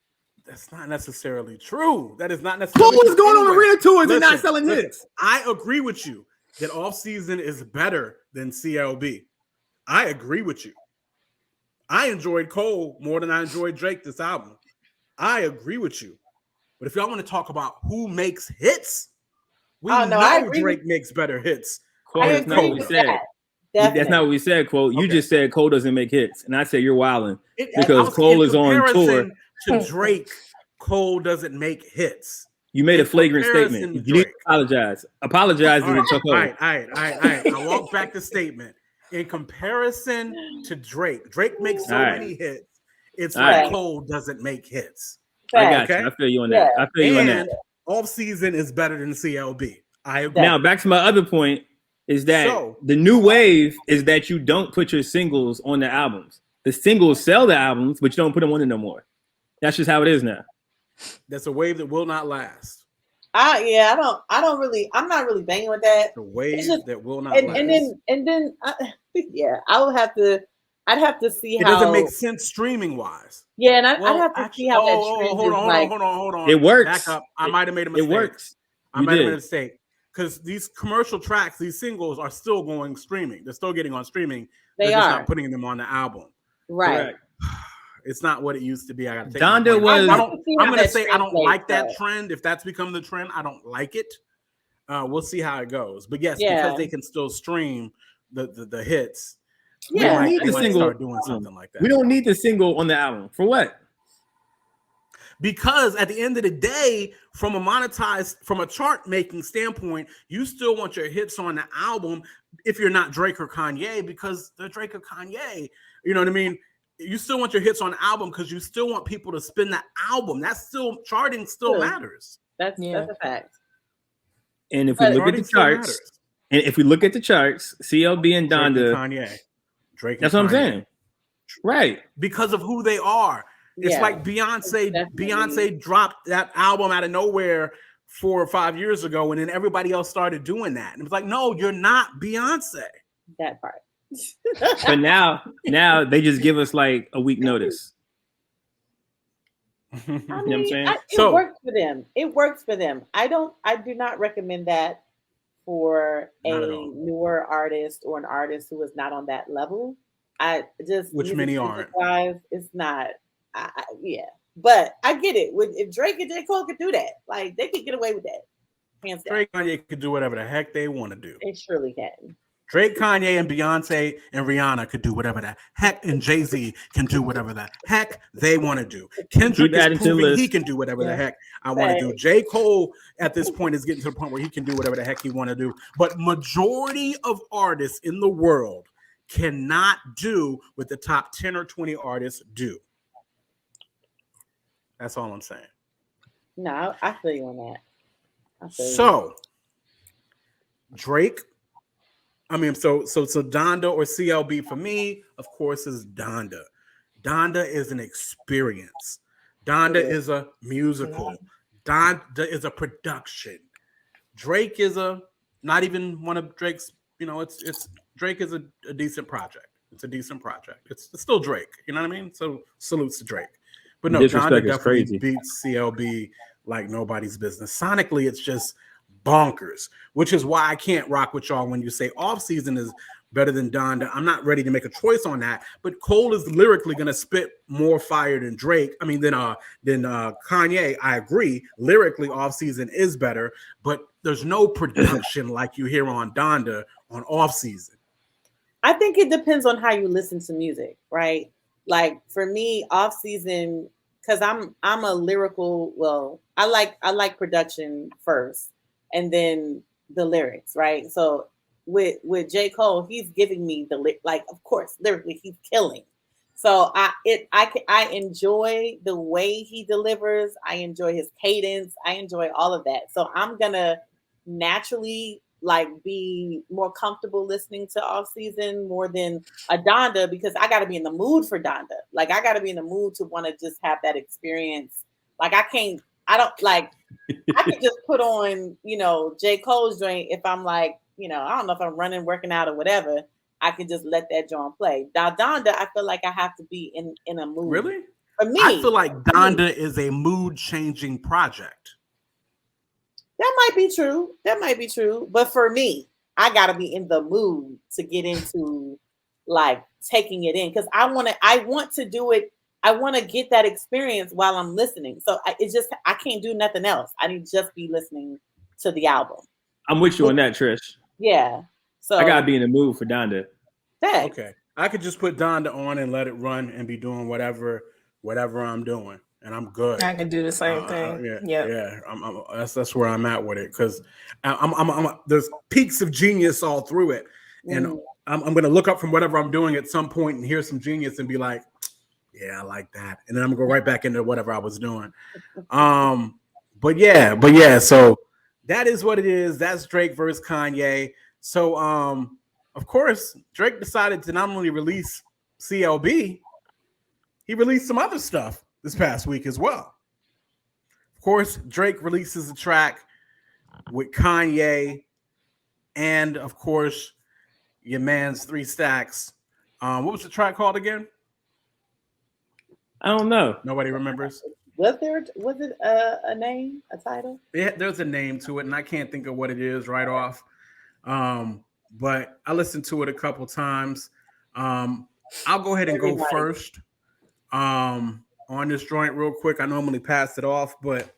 That's not necessarily true. That is not necessarily Cole is going on arena tours and not selling hits. I agree with you that Off Season is better than CLB. I agree with you. I enjoyed Cole more than I enjoyed Drake this album. I agree with you. But if y'all want to talk about who makes hits, know Drake makes better hits. Quote, that's not what we said. That's not what we said, quote. You just said Cole doesn't make hits. And I said you're wilding because Cole is on tour. To Drake, Cole doesn't make hits. You made a flagrant statement. You need to apologize. Apologize to Chuck. All right. I walk back the statement. In comparison to Drake makes so many hits. It's like Cole doesn't make hits. I got you. I feel you on that. I feel you on that. Off Season is better than CLB. I agree. Now back to my other point is that the new wave is that you don't put your singles on the albums. The singles sell the albums, but you don't put them on it no more. That's just how it is now. That's a wave that will not last. I'm not really banging with that. The wave that will not last. I'd have to see how it doesn't make sense streaming wise. Yeah, and I'd have to see how that trend hold on. It works. Back up. I might have made a mistake. It works. I might have made a mistake. Because these commercial tracks, these singles are still going streaming. They're still getting on streaming. They're just not putting them on the album. Right. Correct. It's not what it used to be. I got to take Donda was. I'm going to say I don't like that trend. If that's become the trend, I don't like it. We'll see how it goes. But yes, because they can still stream the hits. Yeah, we don't need the single. Start doing something like that. We don't need the single on the album for what? Because at the end of the day, from a chart making standpoint, you still want your hits on the album if you're not Drake or Kanye, because they're Drake or Kanye. You know what I mean? You still want your hits on the album because you still want people to spin the album. That's still charting still matters. That's a fact. And if we look at the charts, CLB and Donda, Drake. That's what I'm saying. Right. Because of who they are. It's like Beyonce. Definitely. Beyonce dropped that album out of nowhere 4 or 5 years ago, and then everybody else started doing that. And it was like, no, you're not Beyonce. That part. But now they just give us like a week notice. I You know what I'm mean, saying? it works for them. It works for them. I do not recommend that for a newer artist or an artist who is not on that level. Which many aren't. It's not. Yeah, but I get it. If Drake and J. Cole could do that, like they could get away with that. Hands down. Drake and Kanye could do whatever the heck they want to do. They surely can. Drake, Kanye, and Beyonce and Rihanna could do whatever the heck, and Jay-Z can do whatever the heck they want to do. Kendrick is proving he can do whatever the heck I want to do. J. Cole at this point is getting to the point where he can do whatever the heck he want to do. But majority of artists in the world cannot do what the top 10 or 20 artists do. That's all I'm saying. No, I feel you on that. So, Drake, so Donda or CLB for me, of course, is Donda. Donda is an experience. Donda is a musical. Donda is a production. Drake is not even one of Drake's, it's Drake is a decent project. It's a decent project. It's still Drake. You know what I mean? So salutes to Drake. But no, Donda definitely beats CLB like nobody's business. Sonically, it's just bonkers, which is why I can't rock with y'all when you say Off Season is better than Donda. I'm not ready to make a choice on that. But Cole is lyrically going to spit more fire than Drake. I mean, than Kanye. I agree. Lyrically, Off Season is better, but there's no production like you hear on Donda on Off Season. I think it depends on how you listen to music, right? Like for me, Off Season, because I'm a lyrical. Well, I like production first, and then the lyrics, right? So with J. Cole, he's giving me of course, lyrically he's killing. So I enjoy the way he delivers. I enjoy his cadence. I enjoy all of that. So I'm gonna naturally be more comfortable listening to Off Season more than a Donda, because I got to be in the mood for Donda. I got to be in the mood to want to just have that experience. I can just put on, J. Cole's joint if I'm I don't know if I'm running, working out or whatever. I can just let that joint play. Now Donda, I feel like I have to be in a mood. Really? For me, I feel like Donda is a mood changing project. That might be true. But for me, I gotta be in the mood to get into taking it in, because I want to do it. I want to get that experience while I'm listening. So I can't do nothing else. I need to just be listening to the album. I'm with you on that, Trish. Yeah. So I gotta be in the mood for Donda. Thanks. Okay. I could just put Donda on and let it run and be doing whatever I'm doing. And I'm good. I can do the same thing. Yeah. That's where I'm at with it, because there's peaks of genius all through it, and I'm gonna look up from whatever I'm doing at some point and hear some genius and be like, yeah, I like that, and then I'm gonna go right back into whatever I was doing. But yeah. So that is what it is. That's Drake versus Kanye. So of course, Drake decided to not only release CLB, he released some other stuff this past week as well. Of course, Drake releases a track with Kanye, and of course, your man's 3 Stacks. What was the track called again? I don't know. Nobody remembers. Was it a name, a title? Yeah, there's a name to it, and I can't think of what it is right off. But I listened to it a couple times. I'll go ahead and go first. On this joint real quick. I normally pass it off, but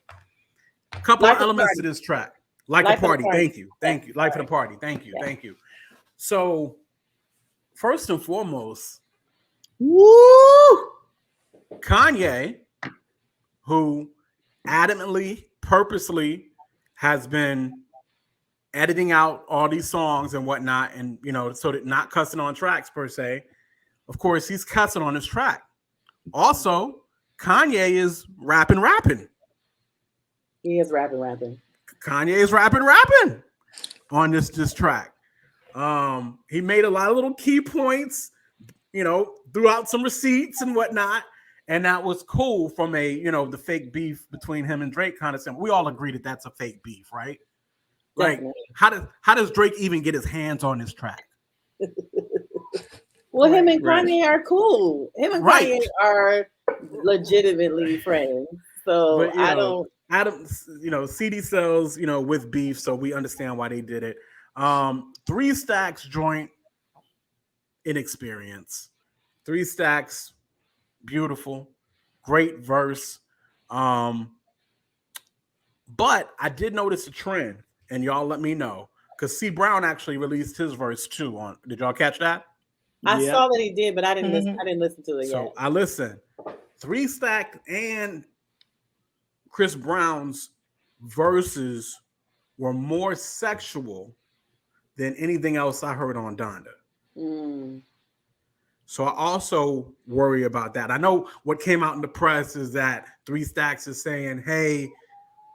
a couple of elements to this track. Like a party. Thank you. Life of the party. Thank you. So first and foremost, Kanye, who adamantly, purposely has been editing out all these songs and whatnot, and so that not cussing on tracks per se. Of course, he's cussing on his track. Also, Kanye is rapping. He is rapping. Kanye is rapping on this track. He made a lot of little key points, threw out some receipts and whatnot. And that was cool from a, the fake beef between him and Drake kind of thing. We all agree that that's a fake beef, right? Definitely. Like, how does Drake even get his hands on this track? Well, him and Kanye are cool. Him and Kanye are legitimately friends. So but, I don't. Adam, CD sells, with beef, so we understand why they did it. 3 Stacks joint inexperience. 3 Stacks, beautiful, great verse. But I did notice a trend, and y'all let me know, because C Brown actually released his verse too. Did y'all catch that? I saw that he did, but I didn't listen. I didn't listen to it yet. So I listened. 3 Stack and Chris Brown's verses were more sexual than anything else I heard on Donda. So I also worry about that. I know what came out in the press is that 3 Stacks is saying, hey,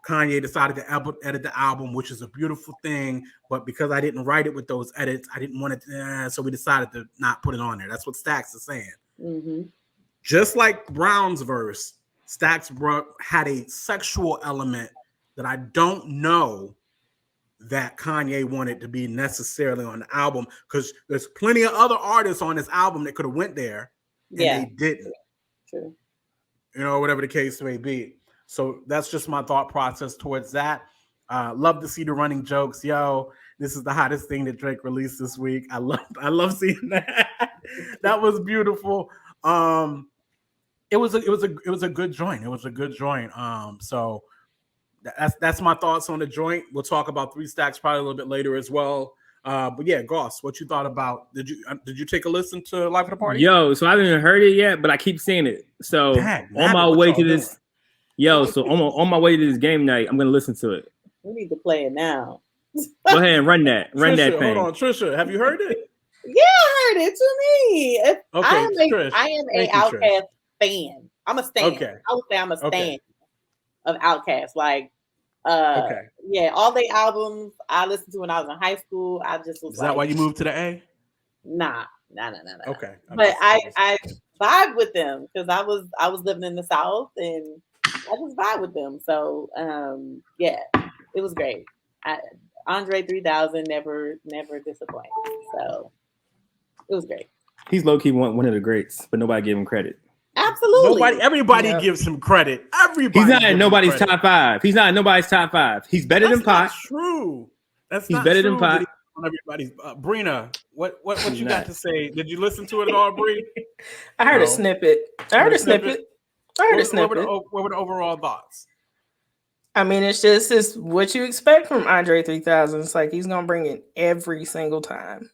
Kanye decided to edit the album, which is a beautiful thing. But because I didn't write it with those edits, I didn't want it so we decided to not put it on there. That's what Stacks is saying. Mm-hmm. Just like Brown's verse, Stacks had a sexual element that I don't know that Kanye wanted to be necessarily on the album, because there's plenty of other artists on this album that could have went there and they didn't. True. Whatever the case may be. So that's just my thought process towards that. Love to see the running jokes. Yo, this is the hottest thing that Drake released this week. I love seeing that. That was beautiful. It was a good joint. It was a good joint. So that's my thoughts on the joint. We'll talk about 3 Stacks probably a little bit later as well. But yeah, Goss, what you thought about? Did you take a listen to Life of the Party? Yo, so I haven't heard it yet, but I keep seeing it. So on my way to this, on my way to this game night, I'm gonna listen to it. We need to play it now. Go ahead and run that thing. Hold on, Trisha, have you heard it? Yeah, I heard it to me. Okay, I am a Outkast fan. I'm a stan. Okay. I would say I'm a stan of Outkast. Like, yeah, all the albums I listened to when I was in high school. I just was. Is that why you moved to the A? Nah. Okay. But I vibe with them because I was living in the South and I just vibe with them. So yeah, it was great. Andre 3000 never disappointed. So it was great. He's low key one of the greats, but nobody gave him credit. Absolutely. Everybody gives him credit. Everybody. He's not in nobody's top 5. He's not in nobody's top 5. He's better than Pac. That's true. He's better than Pac. Everybody's Brina, what you got to say? Did you listen to it at all, Bree? I heard a snippet. I heard a snippet. What were the overall thoughts? I mean, it's what you expect from Andre 3000. It's like he's gonna bring it every single time.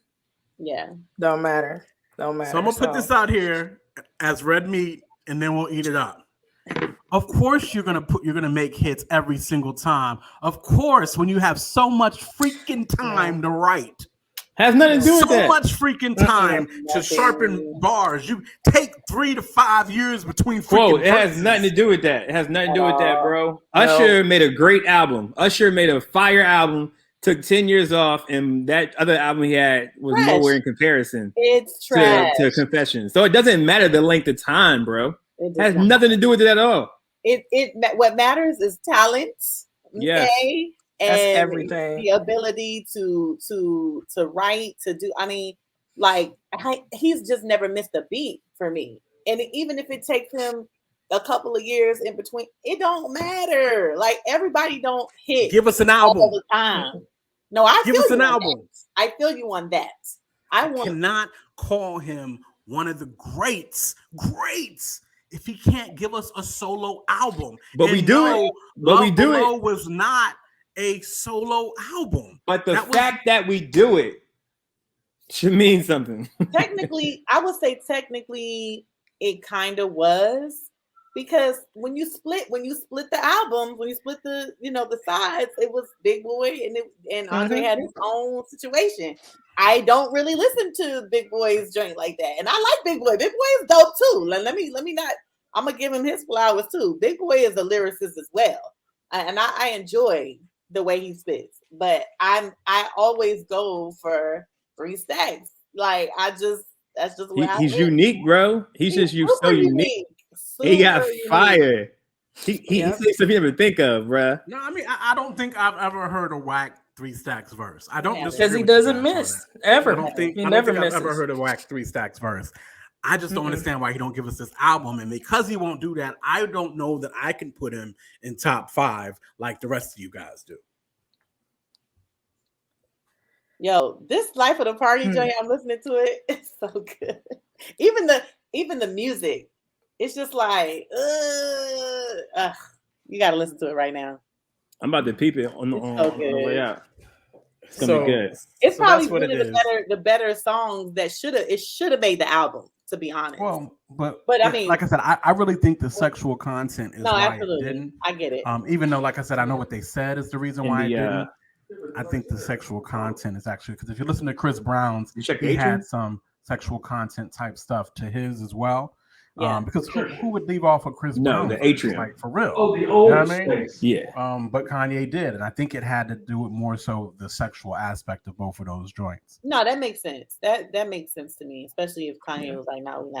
Yeah. Don't matter. So I'm gonna put this out here as red meat, and then we'll eat it up. Of course, you're gonna make hits every single time. Of course, when you have so much freaking time to write, has nothing to do with that. So much freaking time to sharpen bars. You take 3 to 5 years between. It has nothing to do with that. It has nothing to do with that, bro. Usher made a great album. Usher made a fire album. Took 10 years off, and that other album he had was nowhere in comparison. It's trash. To Confessions. So it doesn't matter the length of time, bro. It has nothing to do with it at all. What matters is talent. Yes. Okay? And that's everything. The ability to write, to do. I mean, like he's just never missed a beat for me. And even if it takes him a couple of years in between, it don't matter. Like everybody don't hit. Give us an album all the time. No, I give us an album. I feel you on that. I cannot call him one of the greats if he can't give us a solo album. But we do it. But we do it. Was not a solo album. But the fact that we do it should mean something. Technically, I would say it kind of was. Because when you split the albums, when you split the the sides, it was Big Boy and Andre had his own situation. I don't really listen to Big Boy's joint like that, and I like Big Boy. Big Boy is dope too. Let me not. I'm gonna give him his flowers too. Big Boy is a lyricist as well, and I enjoy the way he spits. But I always go for 3 Stacks. Like That's just what he's unique, bro. He's just so unique. He got fire. He says stuff you never think of, bro. No, I mean I don't think I've ever heard a whack 3 Stacks verse. I don't because he doesn't miss ever. I don't think I've ever heard a whack 3 Stacks verse. I just don't understand why he don't give us this album, and because he won't do that, I don't know that I can put him in top 5 like the rest of you guys do. Yo, this Life of the Party joint, I'm listening to it. It's so good. Even the music, it's just like, you got to listen to it right now. I'm about to peep it on the way out. It's gonna be good. It's probably one of the better songs that should have made the album, to be honest. Well, but I mean, like I said, I really think the sexual content is why absolutely. it didn't. I get it. Even though, like I said, I know what they said is the reason why it didn't. I think the sexual content is actually, because if you listen to Chris Brown's, he had some sexual content type stuff to his as well. Yeah. Because who would leave off of Chris Brown? The Atrium. Like, for real. Oh, the old Yeah. But Kanye did. And I think it had to do with more so the sexual aspect of both of those joints. No, that makes sense. That makes sense to me, especially if Kanye was like, no,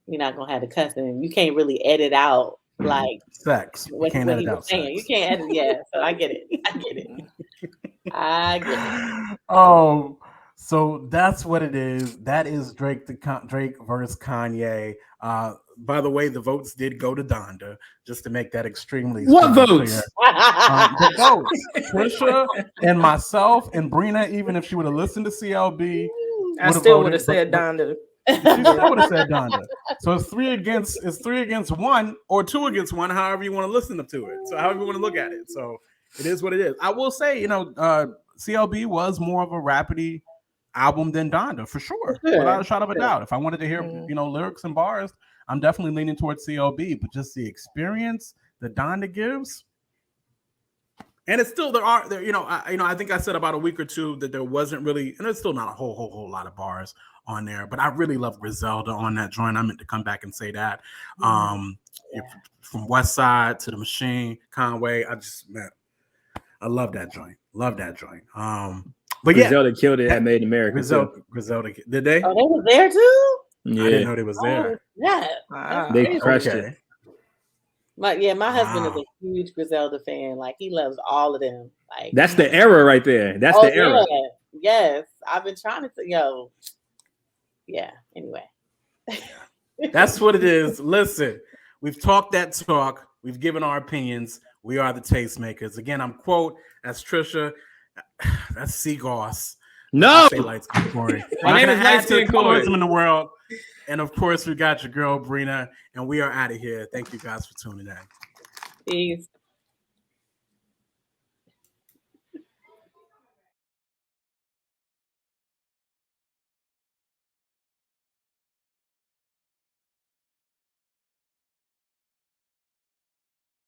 we're not gonna have the cussing. You can't really edit out like sex. You can't edit out sex. You can't edit, so I get it. I get it. Oh, so that's what it is. That is Drake versus Kanye. By the way, the votes did go to Donda, just to make that extremely what votes? The votes. Trisha and myself and Brina, even if she would have listened to CLB, I still would have said Donda. She still would have said Donda. So it's 3 against 1 or 2 against 1, however you want to listen to it. So however you want to look at it. So it is what it is. I will say, CLB was more of a rapidy album than Donda, for sure. Without a shot of a doubt. If I wanted to hear, lyrics and bars, I'm definitely leaning towards CLB, but just the experience that Donda gives. And it's still I think I said about a week or two that there wasn't really, and there's still not a whole lot of bars on there, but I really love Griselda on that joint. I meant to come back and say that. From West Side to the Machine, Conway, I love that joint. But Griselda killed it at Made in America. Griselda, did they? Oh, they were there too? Yeah. I didn't know they was there. Yeah. They crushed it. My husband is a huge Griselda fan. Like, he loves all of them. Like, that's the era right there. That's the era. Yeah. Yes. I've been trying to anyway. That's what it is. Listen, we've talked that talk. We've given our opinions. We are the Tastemakers. Again, I'm quote as Trisha. That's Seagoss. No. Light Skin Corey. My name is Light Skin Corey in the world. And of course, we got your girl Brina, and we are out of here. Thank you guys for tuning in. Peace.